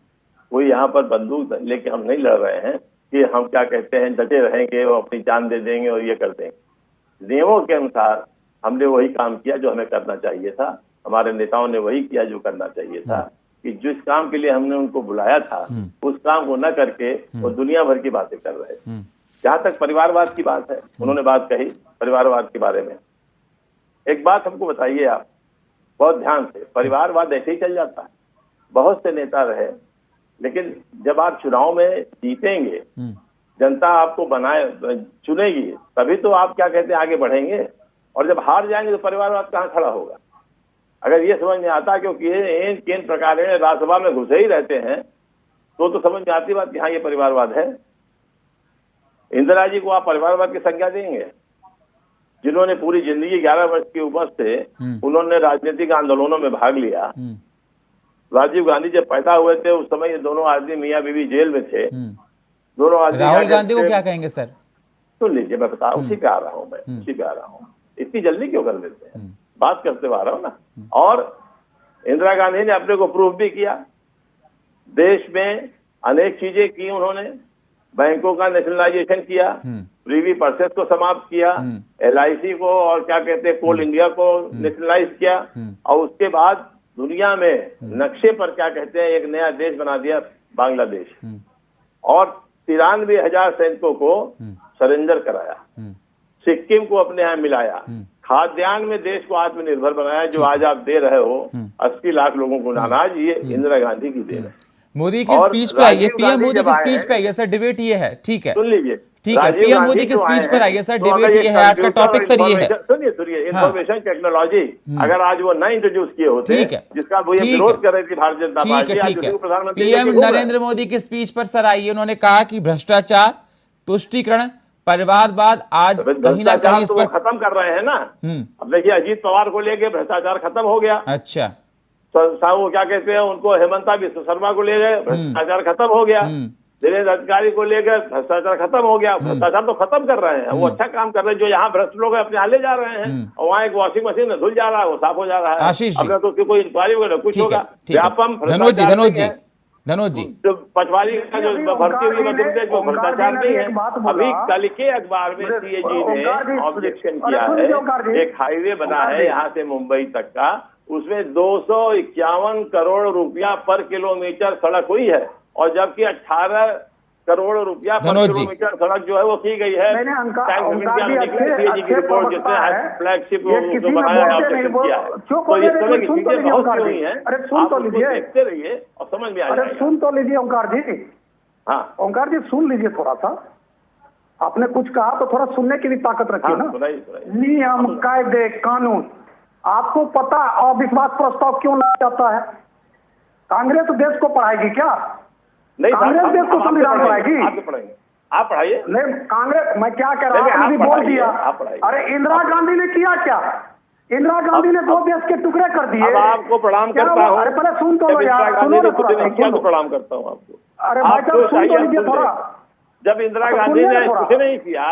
कोई यहाँ पर बंदूक लेके हम नहीं लड़ रहे हैं कि हम क्या कहते हैं डटे रहेंगे और अपनी जान दे देंगे और ये कर देंगे। नियमों के अनुसार हमने वही काम किया जो हमें करना चाहिए था, हमारे नेताओं ने वही किया जो करना चाहिए था, कि जिस काम के लिए हमने उनको बुलाया था उस काम को न करके वो दुनिया भर की बातें कर रहे थे। जहां तक परिवारवाद की बात है, उन्होंने बात कही परिवारवाद के बारे में। एक बात हमको बताइए आप बहुत ध्यान से, परिवारवाद ऐसे ही चल जाता है। बहुत से नेता रहे, लेकिन जब आप चुनाव में जीतेंगे, जनता आपको चुनेगी, तभी तो आप क्या कहते हैं आगे बढ़ेंगे, और जब हार जाएंगे तो परिवारवाद कहाँ खड़ा होगा। अगर ये समझ में आता क्योंकि ये किन प्रकार राज्यसभा में घुसे ही रहते हैं तो समझ में आती बात कि हाँ ये परिवारवाद है। इंदिरा जी को आप परिवारवाद की संज्ञा देंगे, जिन्होंने पूरी जिंदगी 11 वर्ष की उम्र से उन्होंने राजनीतिक आंदोलनों में भाग लिया। राजीव गांधी जब पैदा हुए थे उस समय ये दोनों आदमी मियाँ बीवी जेल में थे। दोनों आदमी राहुल गांधी को क्या कहेंगे सर? सुन लीजिए, मैं बता उसी पे आ रहा हूँ, मैं उसी पे आ रहा हूँ। इतनी जल्दी क्यों कर देते हैं, बात करते हुए आ रहा हूँ ना। और इंदिरा गांधी ने अपने को प्रूव भी किया, देश में अनेक चीजें की उन्होंने, बैंकों का नेशनलाइजेशन किया, प्रीवी पर्सेस को समाप्त किया, LIC को और क्या कहते हैं कोल इंडिया को नेशनलाइज किया, और उसके बाद दुनिया में नक्शे पर क्या कहते हैं एक नया देश बना दिया बांग्लादेश, और 93,000 सैनिकों को सरेंडर कराया, सिक्किम को अपने यहाँ मिलाया, खाद्यान्न में देश को आत्मनिर्भर बनाया, जो आज आप दे रहे हो 80 लाख लोगों को अनाज, ये इंदिरा गांधी की देन है। मोदी की स्पीच पे आइए, पीएम मोदी की स्पीच पे आइए सर, डिबेट ये है, ठीक है, सुन लीजिए, ठीक है, पीएम मोदी की स्पीच पर आइए सर, डिबेट ये है, आज का टॉपिक सर ये है। सुनिए, इंफॉर्मेशन टेक्नोलॉजी अगर आज वो न इंट्रोड्यूस किए होते, ठीक है, जिसका वो विरोध कर रही थी भारतीय जनता पार्टी, ठीक है, पीएम नरेंद्र मोदी की स्पीच पर सर आइए। उन्होंने कहा कि भ्रष्टाचार, तुष्टीकरण, परिवारवाद आज कहीं ना कहीं इस पर खत्म कर रहे हैं ना। अब देखिए अजीत पवार को लेके भ्रष्टाचार खत्म हो गया। अच्छा, वो क्या कहते हैं उनको, हेमंता विश्व शर्मा को ले गए, भ्रष्टाचार खत्म हो गया। दिनेश अधिकारी को लेकर भ्रष्टाचार खत्म हो गया। भ्रष्टाचार तो खत्म कर रहे हैं, वो अच्छा काम कर रहे हैं। जो यहाँ भ्रष्ट लोग अपने यहाँ ले जा रहे हैं, और वहाँ एक वॉशिंग मशीन धुल जा रहा है, वो साफ हो जा रहा है। आशीष जी, अब तो कोई इंक्वायरी वगैरह कुछ होगा। धनोज जी, जो पटवारी का जो भर्ती हुई मध्य प्रदेश में भ्रष्टाचार नहीं है। अभी कल के अखबार में CAG ने ऑब्जेक्शन किया है, एक हाईवे बना है यहाँ से मुंबई तक का, उसमें 251 करोड़ रुपया पर किलोमीटर सड़क हुई है, और जबकि 18 करोड़ रुपया पर किलोमीटर सड़क जो है वो की गई है। CAG की रिपोर्ट जिसने फ्लैगशिप जो बनाया है, ऑब्जेक्शन किया है। तो इस तरह की चीजें बहुत सी हुई हैं, आप उसको देखते रहिए और समझ में आ जाएगा। सुन तो लीजिए ओंकार जी। हाँ ओंकार जी सुन लीजिए थोड़ा सा, आपने कुछ कहा तो थोड़ा सुनने की भी ताकत रखिए ना। नियम, कायदे, कानून, आपको पता अविश्वास प्रस्ताव क्यों लाया जाता है? कांग्रेस देश को पढ़ाएगी क्या? नहीं, कांग्रेस देश को संविधान पढ़ाएगी? आप पढ़ाइए। नहीं, कांग्रेस, मैं क्या कह रहा हूँ, आपने भी बोल दिया। अरे इंदिरा गांधी ने किया क्या? इंदिरा गांधी ने 2 देश के टुकड़े कर दिए। अब आपको प्रणाम करता हूँ। अरे पहले सुन तो लो यार, सुनो ना थोड़ा, तो प्रणाम करता हूँ आपको। अरे भाई साहब सुन तो लीजिए थोड़ा। जब इंदिरा गांधी ने कुछ नहीं किया,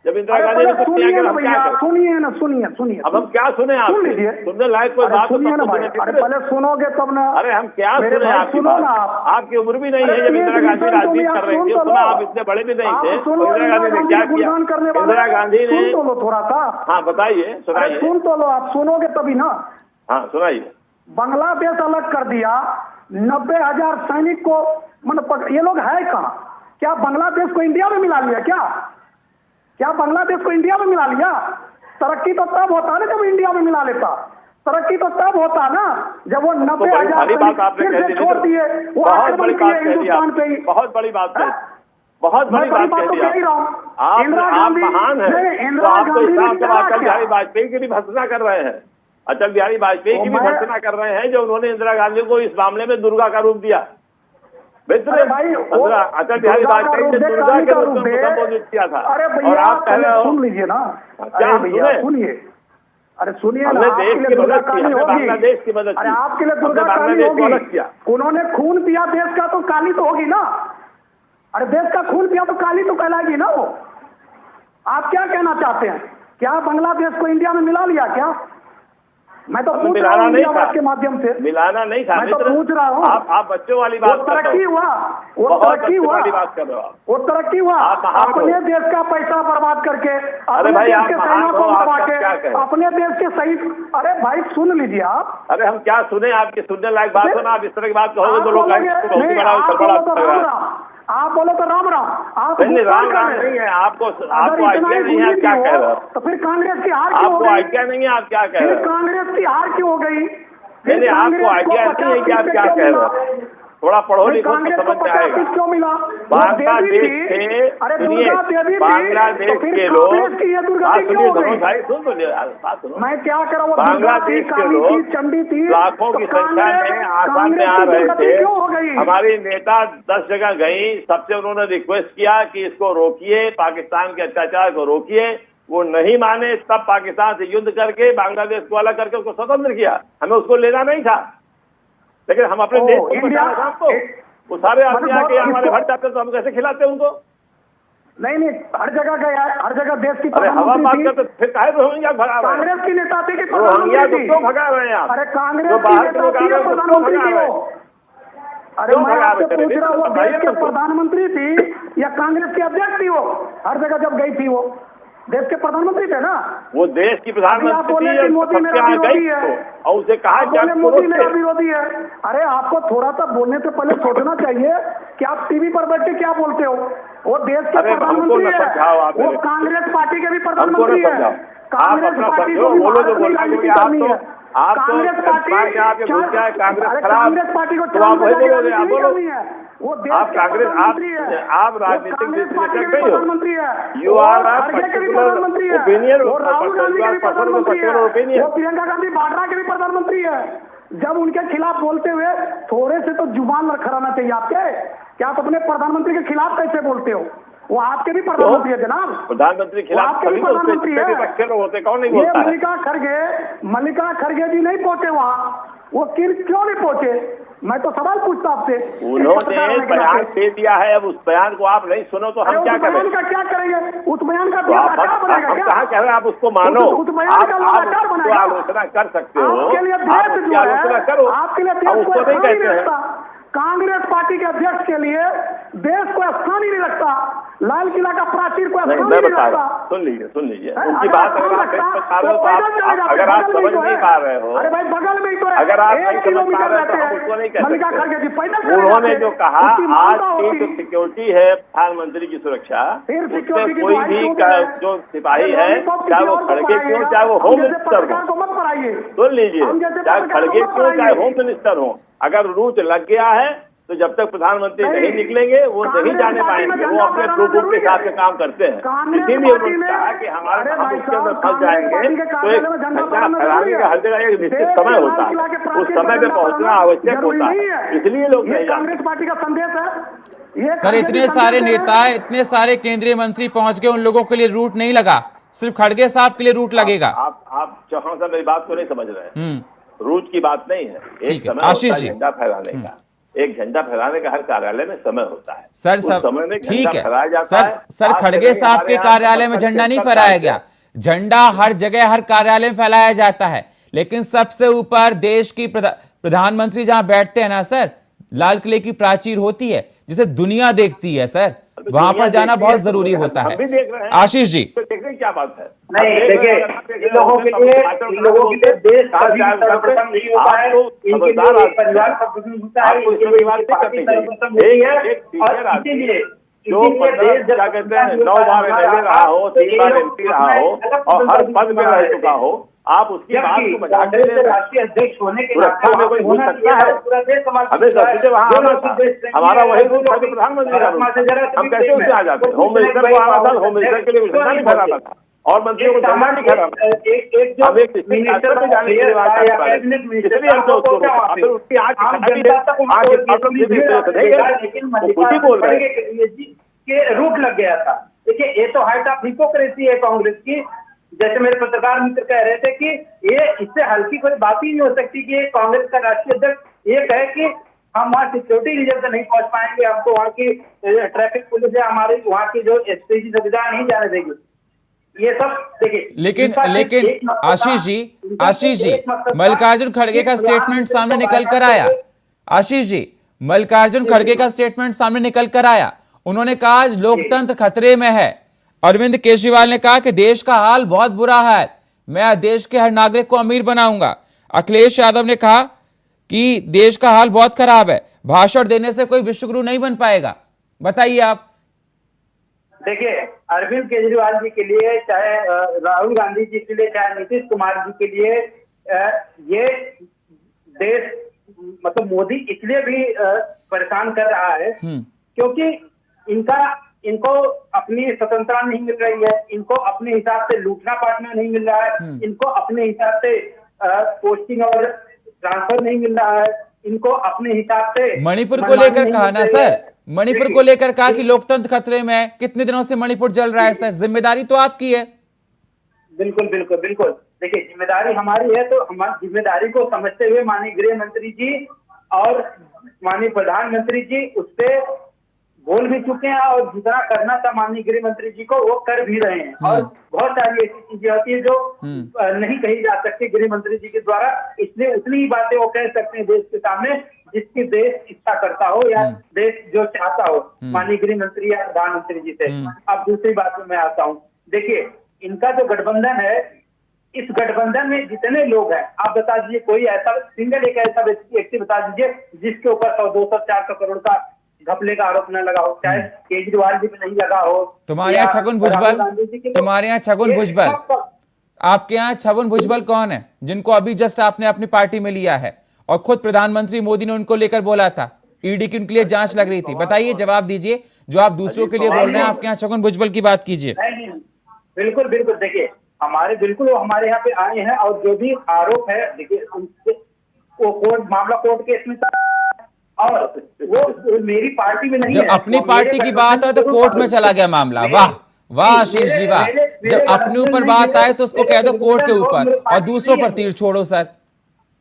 जब इंदिरा गांधी ने कुछ नहीं किया, हम क्या करें? सुनिए ना, सुनिए। अब हम क्या सुने? आप सुन लीजिए, सुनने लायक कोई बात सुनिए ना भाई। अरे पहले सुनोगे तब ना। अरे हम क्या सुने आपकी बात? आपकी उम्र भी नहीं है जब इंदिरा गांधी राजनीति कर रही थी, सुना आप इतने बड़े भी नहीं थे। इंदिरा गांधी ने क्या किया? इंदिरा गांधी ने, सुन तो लो थोड़ा सा। हाँ बताइए, सुनाइए। सुन तो लो, आप सुनोगे तभी ना। हाँ सुनाइए। बांग्लादेश अलग कर दिया, 90,000 सैनिक को, मतलब ये लोग है कहाँ? क्या बांग्लादेश को इंडिया में मिला लिया क्या बांग्लादेश को इंडिया में मिला लिया? तरक्की तो तब होता ना जब इंडिया में मिला लेता। तरक्की तो तब होता ना जब वो 90,000 फिर से छोड़ दिए, वो आक्रमण किए हिंदुस्तान पे ही। बहुत बड़ी बात है, बहुत बड़ी बात तो कह ही रहा हूँ। आप महान है, इंदिरा गांधी अटल बिहारी वाजपेयी की भी भर्त्सना कर रहे हैं। अटल बिहारी वाजपेयी की भी भर्त्सना कर रहे हैं, जो उन्होंने इंदिरा गांधी को इस मामले में दुर्गा का रूप दिया। भाई अटल बिहारी वाजपेयी ने दुर्गा के रूप में संबोधित किया था। अरे और आप कह रहे हो, सुन लीजिए ना। क्या सुनिए? अरे सुनिए ना, हमने आपके देश लिए की दुर्गा मदद की, काली हमने होगी। बांग्लादेश की मदद अरे की, आपके लिए हमने दुर्गा काली बांग्लादेश को होगी। अलग किया। उन्होंने खून पिया देश का तो काली तो होगी ना। अरे देश का खून पिया तो काली तो कहलाएगी ना वो। आप क्या कहना चाहते हैं? क्या बांग्लादेश को इंडिया में मिला लिया क्या? मैं तो पूछ रहा मिलाना हूँ नहीं इंडिया था, वाद के माध्यम से। मिलाना नहीं था मैं तो मित्र। पूछ रहा हूँ। आप बच्चों वाली वो बात कर रहे तरक्की हो, हुआ, वो बहुत तरक्की बच्चों हुआ, वाली बात कर रहे हो आप। वो तरक्की हुआ आप महान हो। अपने देश का पैसा बर्बाद करके, अपने भाई, देश आप के महान सैनिकों हो, को आप मरवा क्या के, कहें? अपने देश के शहीद। अरे भाई सुन लीजिए आप। अरे हम क्या सुने, आपकी सुनने लायक बात हो ना, आप इस तरह की बात कहोगे तो लोग बोलोगे, कहेंगे बहुत नहीं, बड़ा आप बड़ा बोलो तो राम राम, आप बोलो तो राम राम। आप नहीं, गुस्सा राम कर राम रहे हैं। नहीं है, आपको अगर आइडिया इतना ही नहीं है, आप बुरी क्या थी कह रहे वो, हो? तो फिर कांग्रेस की हार क्यों हो आपको गई? आइडिया नहीं है, आप क्या कह रहे फिर हो? कांग्रेस की हार क्यों हो गई? नहीं नहीं, आपको आइडिया नहीं है कि आप क्या कह रहे हो? थोड़ा पढ़ो लिखो तो कांग्रेस को समझ में 50 आएगा। सीट क्यों मिला? बांग्लादेश थी। से अरे सुनिए, दुर्गा देवी थी, बांग्लादेश तो फिर के लोग कांग्रेस की ये दुर्गति बात क्यों सुनिए, हो गई? दोनों भाई सुन लो, बात सुनो। मैं क्या करा, वो दुर्गा थी, बांग्लादेश के काली थी, लोग चंडी थी, लाखों तो की संख्या में आसाम में आ कांग्रेस की रहे दुर्गति थे। क्यों हो गई? हमारी नेता 10 जगह गई, सबसे उन्होंने रिक्वेस्ट किया कि इसको रोकिए, पाकिस्तान के अत्याचार को रोकिए। वो नहीं माने, तब पाकिस्तान से युद्ध करके बांग्लादेश को अलग करके उसको स्वतंत्र किया। हमें उसको लेना नहीं था, लेकिन हम अपने देश को इंडिया- बचाना था हमको। वो सारे आदमी मतलब आके हमारे इसको- भर जाते तो हम कैसे खिलाते उनको? नहीं, हर जगह गया, हर जगह देश की अरे हवा बात प्रधानमंत्री करते थी, फिर काहे रोहिंग्या भगा रहे हैं? कांग्रेस की नेता थी कि रोहिंग्या प्रधानमंत्री को थी? क्यों भगा रहे हैं आप? अरे कांग्रेस जो की बाहर के नेता लोग आ थी रहे या हैं, उसको प्रधानमंत्री भगा थी रहे वो? हैं। अरे क्यों मैं भगा आपसे रहे थे? पूछ रहा हूँ, वो बताइए देश के हमको। प्रधानमंत्री थी या कांग्रेस की अध्यक्ष थी वो? हर जगह जब गई थी वो देश के प्रधानमंत्री थे ना। वो देश की अभी आप प्रधानमंत्री बोले थी कि और मोदी सबके मेरा यहाँ विरोधी गई है, तो, और उसे कहा आप कि आप बोले मोदी मेरा रोके। विरोधी है। अरे आपको थोड़ा सा बोलने से पहले सोचना चाहिए कि आप टीवी पर बैठ के क्या बोलते हो। वो देश के अरे हमको प्रधानमंत्री न समझाओ आप है, वो मेरे। कांग्रेस पार्टी के भी हमको प्रधानमंत्री न है। समझाओ, आप कांग्रेस अपना पार्टी समझो, को भी बोलो भारत तो में बोलना, राजनीति क्योंकि करनी है। आप तो कांग्रेस पार्टी के आके घुस जाए कांग्रेस अरे खराब, कांग्रेस पार्टी को तो आप वही बोलोगे, आप राजनीति बोलो। करनी है। वो देश आप के कांग्रेस, प्रधानमंत्री है, आप वो राजनीतिक कांग्रेस पार्टी के भी विश्लेषक नहीं हो। प्रधानमंत्री है, You वो are a खड़गे के भी particular प्रधानमंत्री है, opinion, वो राहुल गांधी के भी particular प्रधानमंत्री है, opinion। वो प्रियंका गांधी वाड्रा के भी प्रधानमंत्री है। जब उनके खिलाफ बोलते हुए थोड़े से तो जुबान खराना चाहिए आपके। क्या आप अपने प्रधानमंत्री के खिलाफ कैसे बोलते हो? वो आपके भी प्रधानमंत्री है जनाब। प्रधानमंत्री वो खिलाफ आपके भी सभी तो प्रधानमंत्री है। अच्छे लोग होते, कौन नहीं ये बोलता है? मल्लिका खड़गे जी नहीं पहुंचे वहाँ, वो क्यों नहीं पहुंचे? मैं तो सवाल पूछता आपसे। उन्होंने बयान दे दिया है, अब उस बयान को आप नहीं सुनो तो अरे हम उस क्या बयान करें? का क्या करेंगे? उस बयान का तो आप क्या बनेगा हम क्या? कहाँ कह रहे हैं, आप उसको मानो, उस बयान का लगातार उसको बनेगा। आलोचना कर सकते हो, आपके लिए आप देश उसकी जो आलोचना है, करो, आपके लिए हम देश को उसको नहीं स्थान ही कहते नहीं हैं। रखता। कांग्रेस पार्टी के अध्यक्ष के लिए देश को स्थान ही नहीं रखता। लाल किला का प्राचीर को स्थान नहीं, ही मैं नहीं बता रहा रखता। हूँ, सुन लीजिए है? उनकी अगर बात। स्थान अगर आप रखता, नहीं समझ पा रहे तो हो तो पैदल चलेगा, अगर आप बगल में समझ तो नहीं है। पा रहे हो, अरे भाई बगल में ही तो है। अगर आप 1 नहीं समझ पा किलोमीटर रहे हो तो रहते हम उसको नहीं कह मल्लिका सकते। खड़गे जी पैदल चले उन्होंने जाते। जो कहा, उसकी मानता आज की होती। जो सिक्योरिटी है प्रधानमंत्री की सुरक्षा, फिर उसमें सिक्योरिटी की कोई दुहाई भी क्यों दे रहे हैं? जो सिपाही अरे है, लॉलीपॉप चाहे किसी वो और को खड़गे क्यों, पढ़ाइएगा। चाहे वो हम होम जैसे मिनिस्टर पत्रकार को हो, मत पढ़ाइए। सुन लीजिए, हम जैसे चाहे पत्रकार खड़गे को मत क्यों, चाहे पढ़ाइए। होम मिनिस्टर हो, अगर रूट लग गया है तो जब तक प्रधानमंत्री नहीं निकलेंगे वो नहीं कांग्रेस जाने पार्टी में पाएंगे। वो झंडा अपने फहराना ग्रुप के जरूरी हिसाब है। से काम करते हैं, कांग्रेस इसीलिए पार्टी उन्होंने में- कहा कि हमारे अरे हम भाई उसके अंदर साहब, फंस जाएंगे कांग्रेस पार्टी के तो एक कार्यालय में झंडा झंडा फहराना फहराने जरूरी का है। हर जगह एक निश्चित देश समय के होता लाल किला के है, प्राचीर उस पर समय पे झंडा पहुंचना फहराना आवश्यक जरूरी होता नहीं है, इसलिए लोग ये नहीं जाते। कांग्रेस पार्टी का संदेश है। ये सर इतने सारे नेता, इतने सारे केंद्रीय मंत्री पहुंच गए, उन लोगों के लिए रूट नहीं लगा, सिर्फ खड़गे साहब के लिए रूट लगेगा। आप चौहान साहब मेरी बात को नहीं समझ रहे हैं। हम्म, रूट की बात नहीं है, एक ठीक है। समय होता आशीष है जी। झंडा फहराने का, एक झंडा फहराने का हर कार्यालय में समय होता है। सर उस सब समय में ठीक झंडा है फहराया जाता है। सर आज से खड़गे नहीं, साहब हमारे के यहाँ कार्यालय में 75 झंडा नहीं 76 फहराया साल गया, से। झंडा हर जगह हर कार्यालय में फहराया जाता है, लेकिन सबसे ऊपर देश की प्रधानमंत्री जहां बैठते हैं ना सर, लाल किले की प्राचीर होती है जिसे दुनिया देखती है सर, वहां पर जाना बहुत जरूरी होता हम भी देख रहे है। हैं। आशीष जी, तो देखने की क्या बात है? नहीं देखिए, इन लोगों के लिए देश कभी सर्वप्रथम नहीं होता है। इनके लिए एक परिवार सर्वप्रथम होता है, इनके लिए पार्टी सर्वप्रथम होती है। और इसीलिए जो देश क्या कहते हैं 9 बार एमएलए रहा हो, 3 बार एमपी रहा हो और हर पद में रह चुका हो, आप उसकी बात को मजाक में ले रहे हैं। राष्ट्रीय अध्यक्ष होने के सुरक्षा में कोई घुस सकता है? हमें सबसे वहां आना था, हमारा वही रूल था कि प्रधानमंत्री का रूल था। हम कैसे उससे आ जाते? होम मिनिस्टर को आना था, होम मिनिस्टर के लिए झंडा नहीं फहराना था और मंत्रियों को झंडा नहीं फहराना था। हम एक मिनिस्टर में जाने के लिए बात कर पा रहे हैं, इसलिए हमने उसको रोका। फिर उसकी आंख खुद ही बोल रहे हैं के रूट लग गया था। देखिए, ये तो हाइट ऑफ हिपोक्रेसी है कांग्रेस की। जैसे मेरे पत्रकार मित्र कह रहे थे कि ये इससे हल्की कोई बात ही नहीं हो सकती कि ये कांग्रेस का राष्ट्रीय अध्यक्ष ये कहे कि हम वहाँ सिक्योरिटी रीजन से नहीं पहुंच पाएंगे, हमको वहाँ की ट्रैफिक पुलिस है हमारी वहाँ की जो एसपीजी सुविधा नहीं जाने देगी। ये सब देखिए, लेकिन आशीष जी मल्लिकार्जुन खड़गे का स्टेटमेंट सामने निकल कर आया। आशीष जी, मल्लिकार्जुन खड़गे का स्टेटमेंट सामने निकल कर आया। उन्होंने कहा आज लोकतंत्र खतरे में है। अरविंद केजरीवाल ने कहा कि देश का हाल बहुत बुरा है, मैं देश के हर नागरिक को अमीर बनाऊंगा। अखिलेश यादव ने कहा कि देश का हाल बहुत खराब है, भाषण देने से कोई विश्वगुरु नहीं बन पाएगा। बताइए आप। देखिए, अरविंद केजरीवाल जी के लिए, चाहे राहुल गांधी जी के लिए, चाहे नीतीश कुमार जी के लिए, ये देश मतलब मोदी इसलिए भी परेशान कर रहा है क्योंकि इनको अपनी स्वतंत्रता नहीं मिल रही है, इनको अपने हिसाब से लूटना पाटना नहीं मिल रहा है, इनको अपने हिसाब से पोस्टिंग और ट्रांसफर नहीं मिल रहा है, इनको अपने हिसाब से मणिपुर को लेकर कहा ना सर, मणिपुर को लेकर कहा कि लोकतंत्र खतरे में है। कितने दिनों से मणिपुर जल रहा है सर, जिम्मेदारी तो आपकी है। बिल्कुल बिल्कुल बिल्कुल। देखिए, जिम्मेदारी हमारी है, तो हमारी जिम्मेदारी को समझते हुए माननीय गृह मंत्री जी और माननीय प्रधानमंत्री जी उस पर बोल भी चुके हैं और जितना करना था माननीय गृह मंत्री जी को वो कर भी रहे हैं। और बहुत सारी ऐसी चीजें होती है जो नहीं कही जा सकती गृह मंत्री जी के द्वारा, इसलिए उतनी ही बातें वो कह सकते हैं देश के सामने जिसकी देश इच्छा करता हो या देश जो चाहता हो माननीय गृह मंत्री या प्रधानमंत्री जी से। अब दूसरी बात में मैं आता हूँ। देखिए, इनका जो गठबंधन है, इस गठबंधन में जितने लोग हैं, आप बता दीजिए कोई ऐसा सिंगल एक ऐसा व्यक्ति बता दीजिए जिसके ऊपर 100, 200, 400 करोड़ का घपले का आरोप न लगा हो, चाहे केजरीवाल जी पे नहीं लगा हो। तुम्हारे यहाँ छगन भुजबल, तुम्हारे यहाँ छगन भुजबल, आपके यहाँ छगन भुजबल कौन है जिनको अभी जस्ट आपने अपनी पार्टी में लिया है और खुद प्रधानमंत्री मोदी ने उनको लेकर बोला था ईडी की उनके लिए जांच लग रही थी। बताइए, जवाब दीजिए। जो आप दूसरों के लिए बोल रहे हैं, आपके यहाँ छगन भुजबल की बात कीजिए। बिल्कुल बिल्कुल। देखिए, वो हमारे यहाँ पे आए हैं और जो भी आरोप है, देखिए वो मामला कोर्ट केस में था और वो मेरी पार्टी में नहीं है। जब अपनी पार्टी की बात है तो कोर्ट में चला गया मामला। वाह वाह आशीष जी वाह। जब अपने ऊपर बात आए तो उसको कह दो कोर्ट के ऊपर और दूसरों पर तीर छोड़ो सर।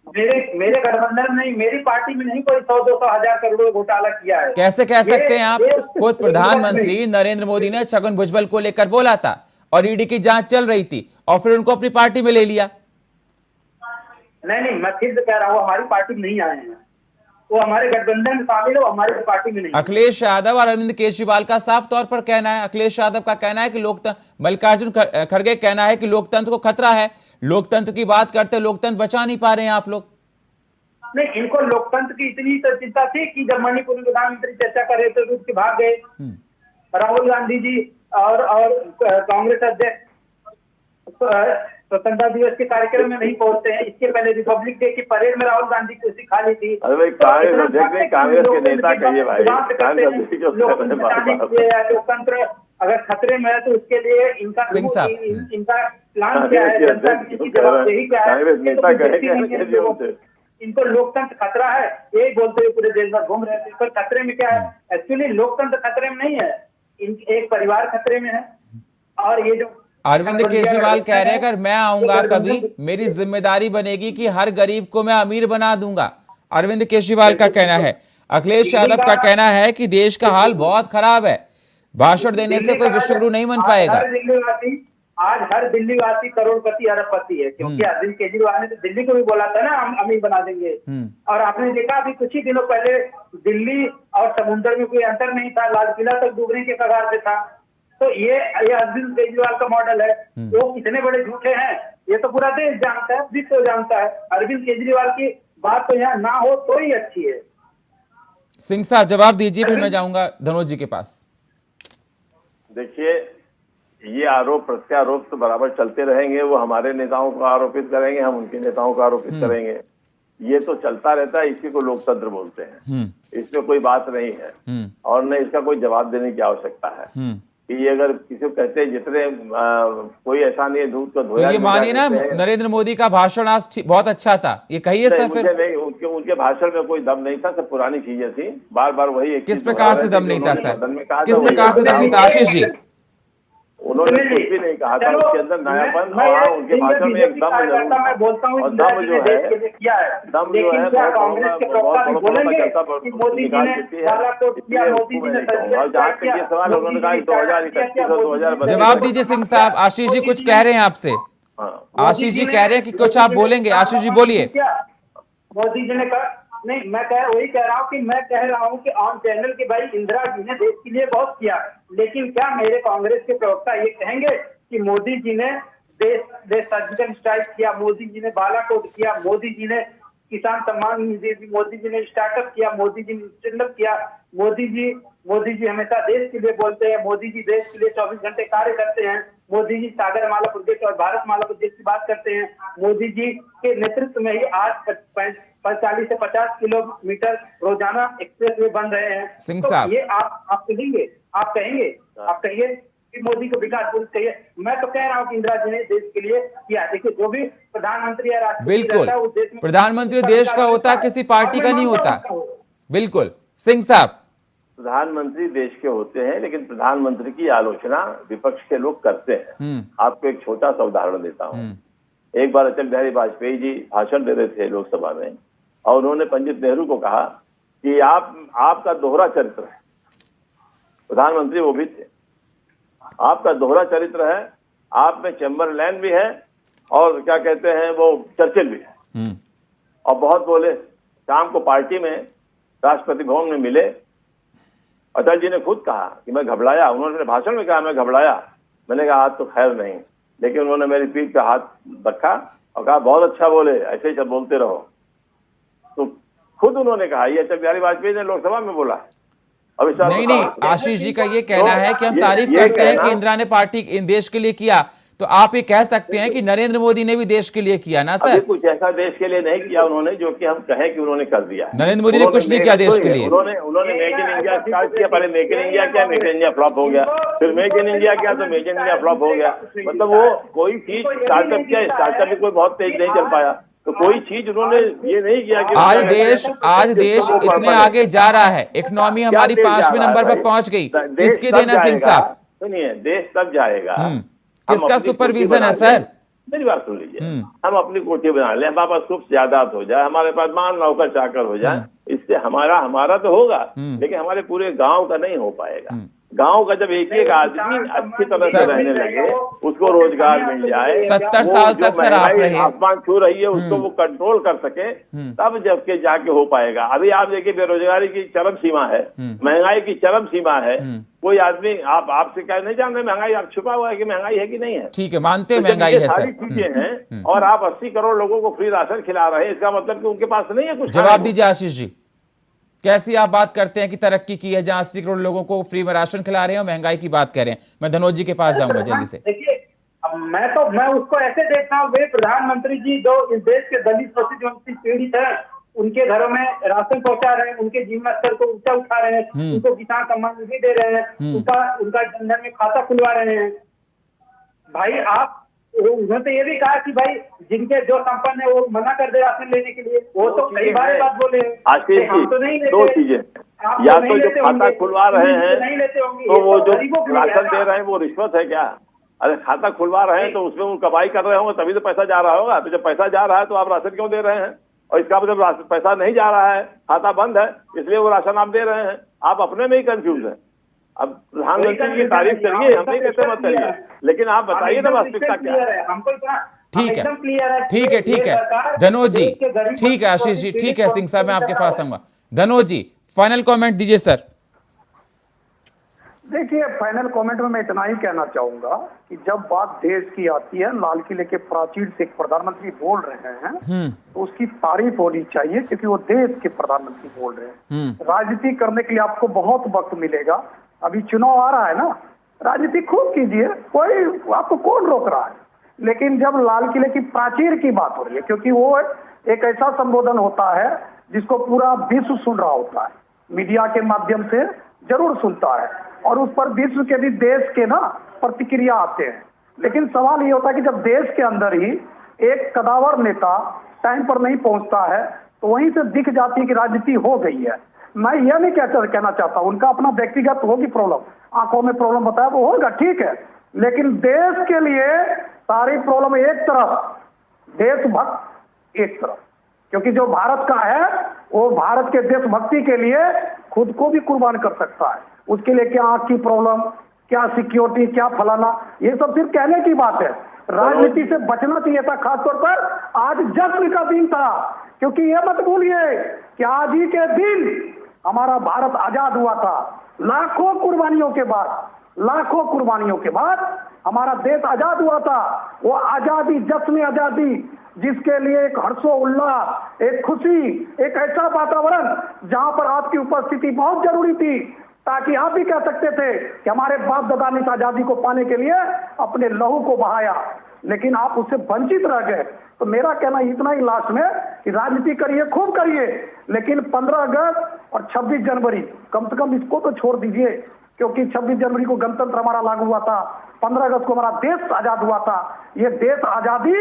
मेरे गठबंधन नहीं, मेरी पार्टी में नहीं कोई 100, 200, 1000 करोड़ घोटाला किया है। कैसे कह सकते हैं आप? खुद प्रधानमंत्री नरेंद्र मोदी ने छगन भुजबल को लेकर बोला था और ईडी की जांच चल रही थी और फिर उनको अपनी पार्टी में ले लिया। नहीं, मैं फिर से कह रहा हूँ, हमारी पार्टी में नहीं आए हैं, वो हमारे गठबंधन में शामिल हो, हमारी पार्टी में नहीं। अखिलेश यादव और अरविंद केजरीवाल का साफ तौर पर कहना है, अखिलेश यादव का कहना है कि लोकतंत्र, मल्लिकार्जुन खड़गे कहना है कि लोकतंत्र को खतरा है। लोकतंत्र की बात करते, लोकतंत्र बचा नहीं पा रहे हैं आप लोग। नहीं, इनको लोकतंत्र की इतनी तो चिंता थी कि जब मणिपुर में प्रधानमंत्री चर्चा कर रहे थे तो उसके भाग गए। राहुल गांधी जी और कांग्रेस अध्यक्ष स्वतंत्रता दिवस के कार्यक्रम में नहीं पहुंचते हैं। इसके पहले रिपब्लिक डे की परेड में राहुल गांधी कुर्सी खाली थी। अरे भाई, कांग्रेस के नेता कहिए भाई, लोकतंत्र अगर खतरे में है तो उसके लिए इनका प्लान क्या है, जनता की जवाबदेही क्या है? इनको लोकतंत्र खतरा है, यही बोलते हुए पूरे देश में घूम रहे हैं। इसको खतरे में क्या है? एक्चुअली लोकतंत्र खतरे में नहीं है, एक परिवार खतरे में है। और ये जो अरविंद केजरीवाल कह रहे हैं अगर मैं आऊंगा कभी, मेरी जिम्मेदारी बनेगी कि हर गरीब को मैं अमीर बना दूंगा। अरविंद केजरीवाल का कहना है। अखिलेश यादव का कहना है कि देश का हाल बहुत खराब है, भाषण देने से कोई विश्वगुरु नहीं बन पाएगा। आज हर दिल्लीवासी करोड़पति अरबपति है, क्योंकि अरविंद केजरीवाल ने तो दिल्ली को भी बोला था ना हम अमीर बना देंगे। और आपने देखा अभी कुछ ही दिनों पहले दिल्ली और समुद्र में कोई अंतर नहीं था, लाल किला तक डूबने के कगार पे था। तो ये अरविंद केजरीवाल का मॉडल है। वो कितने बड़े झूठे हैं ये तो पूरा देश जानता है, विश्व जानता है। अरविंद केजरीवाल की बात तो यहाँ ना हो तो ही अच्छी है। सिंह साहब जवाब दीजिए, फिर मैं जाऊंगा धनोज जी के पास। देखिए, ये आरोप प्रत्यारोप तो बराबर चलते रहेंगे। वो हमारे नेताओं को आरोपित करेंगे, हम उनके नेताओं को आरोपित करेंगे। ये तो चलता रहता है, इसी को लोकतंत्र बोलते हैं। इसमें कोई बात नहीं है और न इसका कोई जवाब देने की आवश्यकता है। ये अगर किसी को कहते हैं जितने कोई ऐसा नहीं है दूध को धोया। तो ये मानिए ना, नरेंद्र मोदी का भाषण आज बहुत अच्छा था, ये कहिए सर। फिर नहीं, उनके भाषण में कोई दम नहीं था, सब पुरानी चीजें थी। बार बार वही किस प्रकार से दम नहीं था सर? किस प्रकार से दम नहीं था आशीष जी? उन्होंने कुछ भी नहीं कहा था, उसके अंदर नयापन और उनके भाषण में एक दम जरूर था। मैं बोलता हूँ और दम जो है, किया है, दम जो है कांग्रेस के प्रवक्ता बोलेंगे कि मोदी जी ने बालाकोट किया, मोदी जी ने और जहाँ तक ये सवाल उन्होंने कहा 2031 और 2032। जवाब दीजिए सिंह साहब। आशीष जी कुछ कह रहे हैं आपसे। आशीष जी कह रहे हैं कि कुछ आप बोलेंगे। आशीष जी बोलिए। मोदी जी ने कहा, नहीं मैं वही कह रहा हूँ कि मैं कह रहा हूँ कि ऑन चैनल की भाई इंदिरा जी ने देश के लिए बहुत किया, लेकिन क्या मेरे कांग्रेस के प्रवक्ता ये कहेंगे कि मोदी जी ने देश सर्जिकल स्ट्राइक किया, मोदी जी ने बालाकोट किया, मोदी जी ने किसान सम्मान निधि दी, मोदी जी ने स्टार्टअप किया, मोदी जी ने स्टैंडअप किया, मोदी जी हमेशा देश के लिए बोलते हैं, मोदी जी देश के लिए 24 घंटे कार्य करते हैं, मोदी जी सागर माला प्रोजेक्ट और भारत माला प्रोजेक्ट की बात करते हैं, मोदी जी के नेतृत्व में ही आज 40 से 50 किलोमीटर रोजाना एक्सप्रेस वे बन रहे हैं। सिंह तो साहब, ये आप कहेंगे कि मोदी को विकास पुरुष कहिए। मैं तो कह रहा हूँ कि इंदिरा जी ने देश के लिए किया। देखिए, जो भी प्रधानमंत्री या राष्ट्रपति बिल्कुल रहता है, उस देश में प्रधानमंत्री देश का होता है, किसी पार्टी का नहीं होता। बिल्कुल सिंह साहब। प्रधानमंत्री देश के होते हैं, लेकिन प्रधानमंत्री की आलोचना विपक्ष के लोग करते हैं। आपको एक छोटा सा उदाहरण देता हूँ। एक बार अटल बिहारी वाजपेयी जी भाषण दे रहे थे लोकसभा में, और उन्होंने पंडित नेहरू को कहा कि आपका दोहरा चरित्र है। प्रधानमंत्री वो भी थे। आपका दोहरा चरित्र है, आप में चैम्बरलैन भी है और क्या कहते हैं वो चर्चिल भी है। और बहुत बोले। शाम को पार्टी में राष्ट्रपति भवन में मिले, अटल जी ने खुद कहा कि मैं घबराया। उन्होंने भाषण में कहा मैं घबराया। मैंने कहा आज तो खैर नहीं, लेकिन उन्होंने मेरी पीठ पे हाथ रखा और कहा बहुत अच्छा बोले, ऐसे ही सब बोलते रहो। तो खुद उन्होंने कहा, ये अटल बिहारी वाजपेयी ने लोकसभा में बोला। नहीं, आशीष जी का ये कहना है कि हम तारीफ करते हैं कि इंदिरा ने पार्टी इन देश के लिए किया, तो आप ये कह सकते हैं कि नरेंद्र मोदी ने भी देश के लिए किया ना सर? कुछ ऐसा देश के लिए नहीं किया उन्होंने जो कि हम कहें कि उन्होंने कर दिया। नरेंद्र मोदी ने कुछ नहीं किया देश के लिए। उन्होंने मेक इन इंडिया स्टार्ट किया। पहले मेक इन इंडिया किया, मेक इन इंडिया फ्लॉप हो गया। फिर मेक इन इंडिया किया तो मेक इन इंडिया फ्लॉप हो गया। मतलब वो कोई चीज स्टार्टअप किया, स्टार्टअप भी कोई बहुत तेज नहीं चल पाया। तो कोई चीज उन्होंने ये नहीं किया कि आज देश इतने आगे जा रहा है, इकोनॉमी हमारी 5वें नंबर पर पहुंच गई। किसकी देना सिंह साहब? सुनिए, देश तब जाएगा, किसका सुपरविजन है सर? मेरी बात सुन लीजिए। हम अपनी कोठी बना लें, हमारे पास सुख ज्यादात हो जाए, हमारे पास मान नौकर चाकर हो जाए, इससे हमारा तो होगा, लेकिन हमारे पूरे गांव का नहीं हो पाएगा। गांव का जब एक आदमी अच्छी तरह से रहने लगे, उसको रोजगार मिल जाए, 70 साल तक सर आप रहे, आसमान छू रही है, उसको वो कंट्रोल कर सके, तब जबकि जाके हो पाएगा। अभी आप देखिए, बेरोजगारी की चरम सीमा है, महंगाई की चरम सीमा है। कोई आदमी आपसे क्या नहीं जानते महंगाई, आप छुपा हुआ है कि महंगाई है कि नहीं है। ठीक है, मानते हैं महंगाई है सर। सारी चीजें हैं और आप 80 करोड़ लोगों को फ्री राशन खिला रहे हैं, इसका मतलब कि उनके पास नहीं है कुछ। जवाब दीजिए आशीष जी, कैसी आप बात करते हैं कि तरक्की की है जहां 80 करोड़ लोगों को फ्री में राशन खिला रहे हैं और महंगाई की बात कर रहे हैं? मैं धनोज जी के पास जाऊंगा जल्दी से। देखिए, मैं उसको ऐसे देखता हूँ, वे प्रधानमंत्री जी जो इस देश के दलित शोषित वंचित पीड़ित है, उनके घरों में राशन पहुंचा रहे हैं, उनके जीवन स्तर को ऊंचा उठा रहे हैं, उनको किसान सम्मान निधि दे रहे हैं, उनका जनधन में खाता खुलवा रहे हैं। भाई आप, उन्होंने ये भी कहा कि भाई जिनके जो संपन्न है वो मना कर दे राशन लेने के लिए, वो तो कई बार बात बोले। आशीष जी, दो चीजें, या तो जो खाता खुलवा रहे हैं तो वो जो राशन दे रहे हैं वो रिश्वत है क्या? अरे खाता खुलवा रहे हैं तो उसमें वो कमाई कर रहे होंगे, तभी तो पैसा जा रहा होगा। तो जब पैसा जा रहा है तो आप राशन क्यों दे रहे हैं? और इसका मतलब पैसा नहीं जा रहा है, खाता बंद है, इसलिए वो राशन आप दे रहे हैं। आप अपने में ही कंफ्यूज है। अब प्रधानमंत्री की तारीफ करिए, हम नहीं कहते मत करिए, लेकिन आप बताइए ना वास्तविकता क्या है। ठीक है धनोज जी, ठीक है आशीष जी, ठीक है सिंह साहब, मैं आपके पास आऊंगा। धनोज जी, फाइनल कमेंट दीजिए सर। देखिए, फाइनल कमेंट में मैं इतना ही कहना चाहूंगा कि जब बात देश की आती है, लाल किले के प्राचीर से एक प्रधानमंत्री बोल रहे हैं तो उसकी तारीफ होनी चाहिए, क्योंकि वो देश के प्रधानमंत्री बोल रहे हैं। राजनीति करने के लिए आपको बहुत वक्त मिलेगा। अभी चुनाव आ रहा है ना, राजनीति खूब कीजिए, कोई आपको कौन रोक रहा है। लेकिन जब लाल किले की प्राचीर की बात हो रही है, क्योंकि वो एक ऐसा संबोधन होता है जिसको पूरा विश्व सुन रहा होता है, मीडिया के माध्यम से जरूर सुनता है, और उस पर विश्व के भी देश के ना प्रतिक्रिया आते हैं। लेकिन सवाल ये होता है कि जब देश के अंदर ही एक कदावर नेता टाइम पर नहीं पहुंचता है, तो वहीं से दिख जाती है कि राजनीति हो गई है। मैं यह नहीं कहना चाहता, उनका अपना व्यक्तिगत होगी प्रॉब्लम, आंखों में प्रॉब्लम बताया वो होगा, ठीक है, लेकिन देश के लिए सारी प्रॉब्लम एक तरफ, देशभक्त एक तरफ। क्योंकि जो भारत का है वो भारत के देशभक्ति के लिए खुद को भी कुर्बान कर सकता है। उसके लिए क्या आंख की प्रॉब्लम, क्या सिक्योरिटी, क्या फलाना, ये सब सिर्फ कहने की बात है। राजनीति से बचना चाहिए था। खासतौर पर आज जश्न का दिन था, क्योंकि ये मत भूलिए कि आज ही के दिन हमारा भारत आजाद हुआ था। लाखों कुर्बानियों के बाद हमारा देश आजाद हुआ था। वो आजादी, जश्न आजादी, जिसके लिए एक हर्षोल्लास, एक खुशी, एक ऐसा वातावरण जहां पर आपकी उपस्थिति बहुत जरूरी थी, ताकि आप भी कह सकते थे कि हमारे बाप दादा ने इस आजादी को पाने के लिए अपने लहू को बहाया, लेकिन आप उससे वंचित रह गए। तो मेरा कहना इतना ही लास्ट में कि राजनीति करिए, खूब करिए, लेकिन 15 अगस्त और 26 जनवरी कम से कम इसको तो छोड़ दीजिए, क्योंकि 26 जनवरी को गणतंत्र हमारा लागू हुआ था, 15 अगस्त को हमारा देश आजाद हुआ था। ये देश आजादी,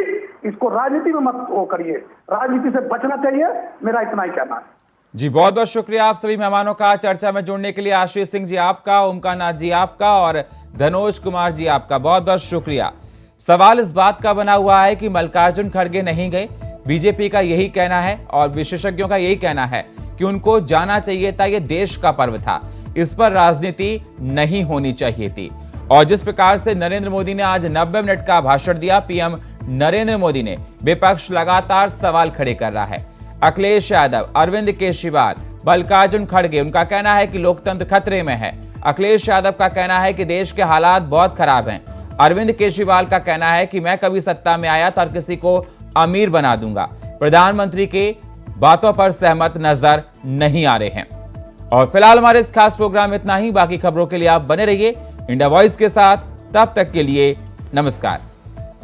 इसको राजनीति में मत वो करिए, राजनीति से बचना चाहिए। मेरा इतना ही कहना है। जी, बहुत बहुत शुक्रिया आप सभी मेहमानों का चर्चा में जुड़ने के लिए। आशीष सिंह जी आपका, ओमकार नाथ जी आपका और धनोज कुमार जी आपका बहुत बहुत शुक्रिया। सवाल इस बात का बना हुआ है कि मल्लिकार्जुन खड़गे नहीं गए। बीजेपी का यही कहना है और विशेषज्ञों का यही कहना है कि उनको जाना चाहिए था, यह देश का पर्व था, इस पर राजनीति नहीं होनी चाहिए थी। और जिस प्रकार से नरेंद्र मोदी ने आज 90 मिनट का भाषण दिया, पीएम नरेंद्र मोदी ने, विपक्ष लगातार सवाल खड़े कर रहा है। अखिलेश यादव, अरविंद केजरीवाल, मल्लिकार्जुन खड़गे, उनका कहना है कि लोकतंत्र खतरे में है। अखिलेश यादव का कहना है कि देश के हालात बहुत खराब हैं। अरविंद केजरीवाल का कहना है कि मैं कभी सत्ता में आया तो हर किसी को अमीर बना दूंगा। प्रधानमंत्री के बातों पर सहमत नजर नहीं आ रहे हैं। और फिलहाल हमारे इस खास प्रोग्राम में इतना ही। बाकी खबरों के लिए आप बने रहिए इंडिया वॉइस के साथ। तब तक के लिए नमस्कार।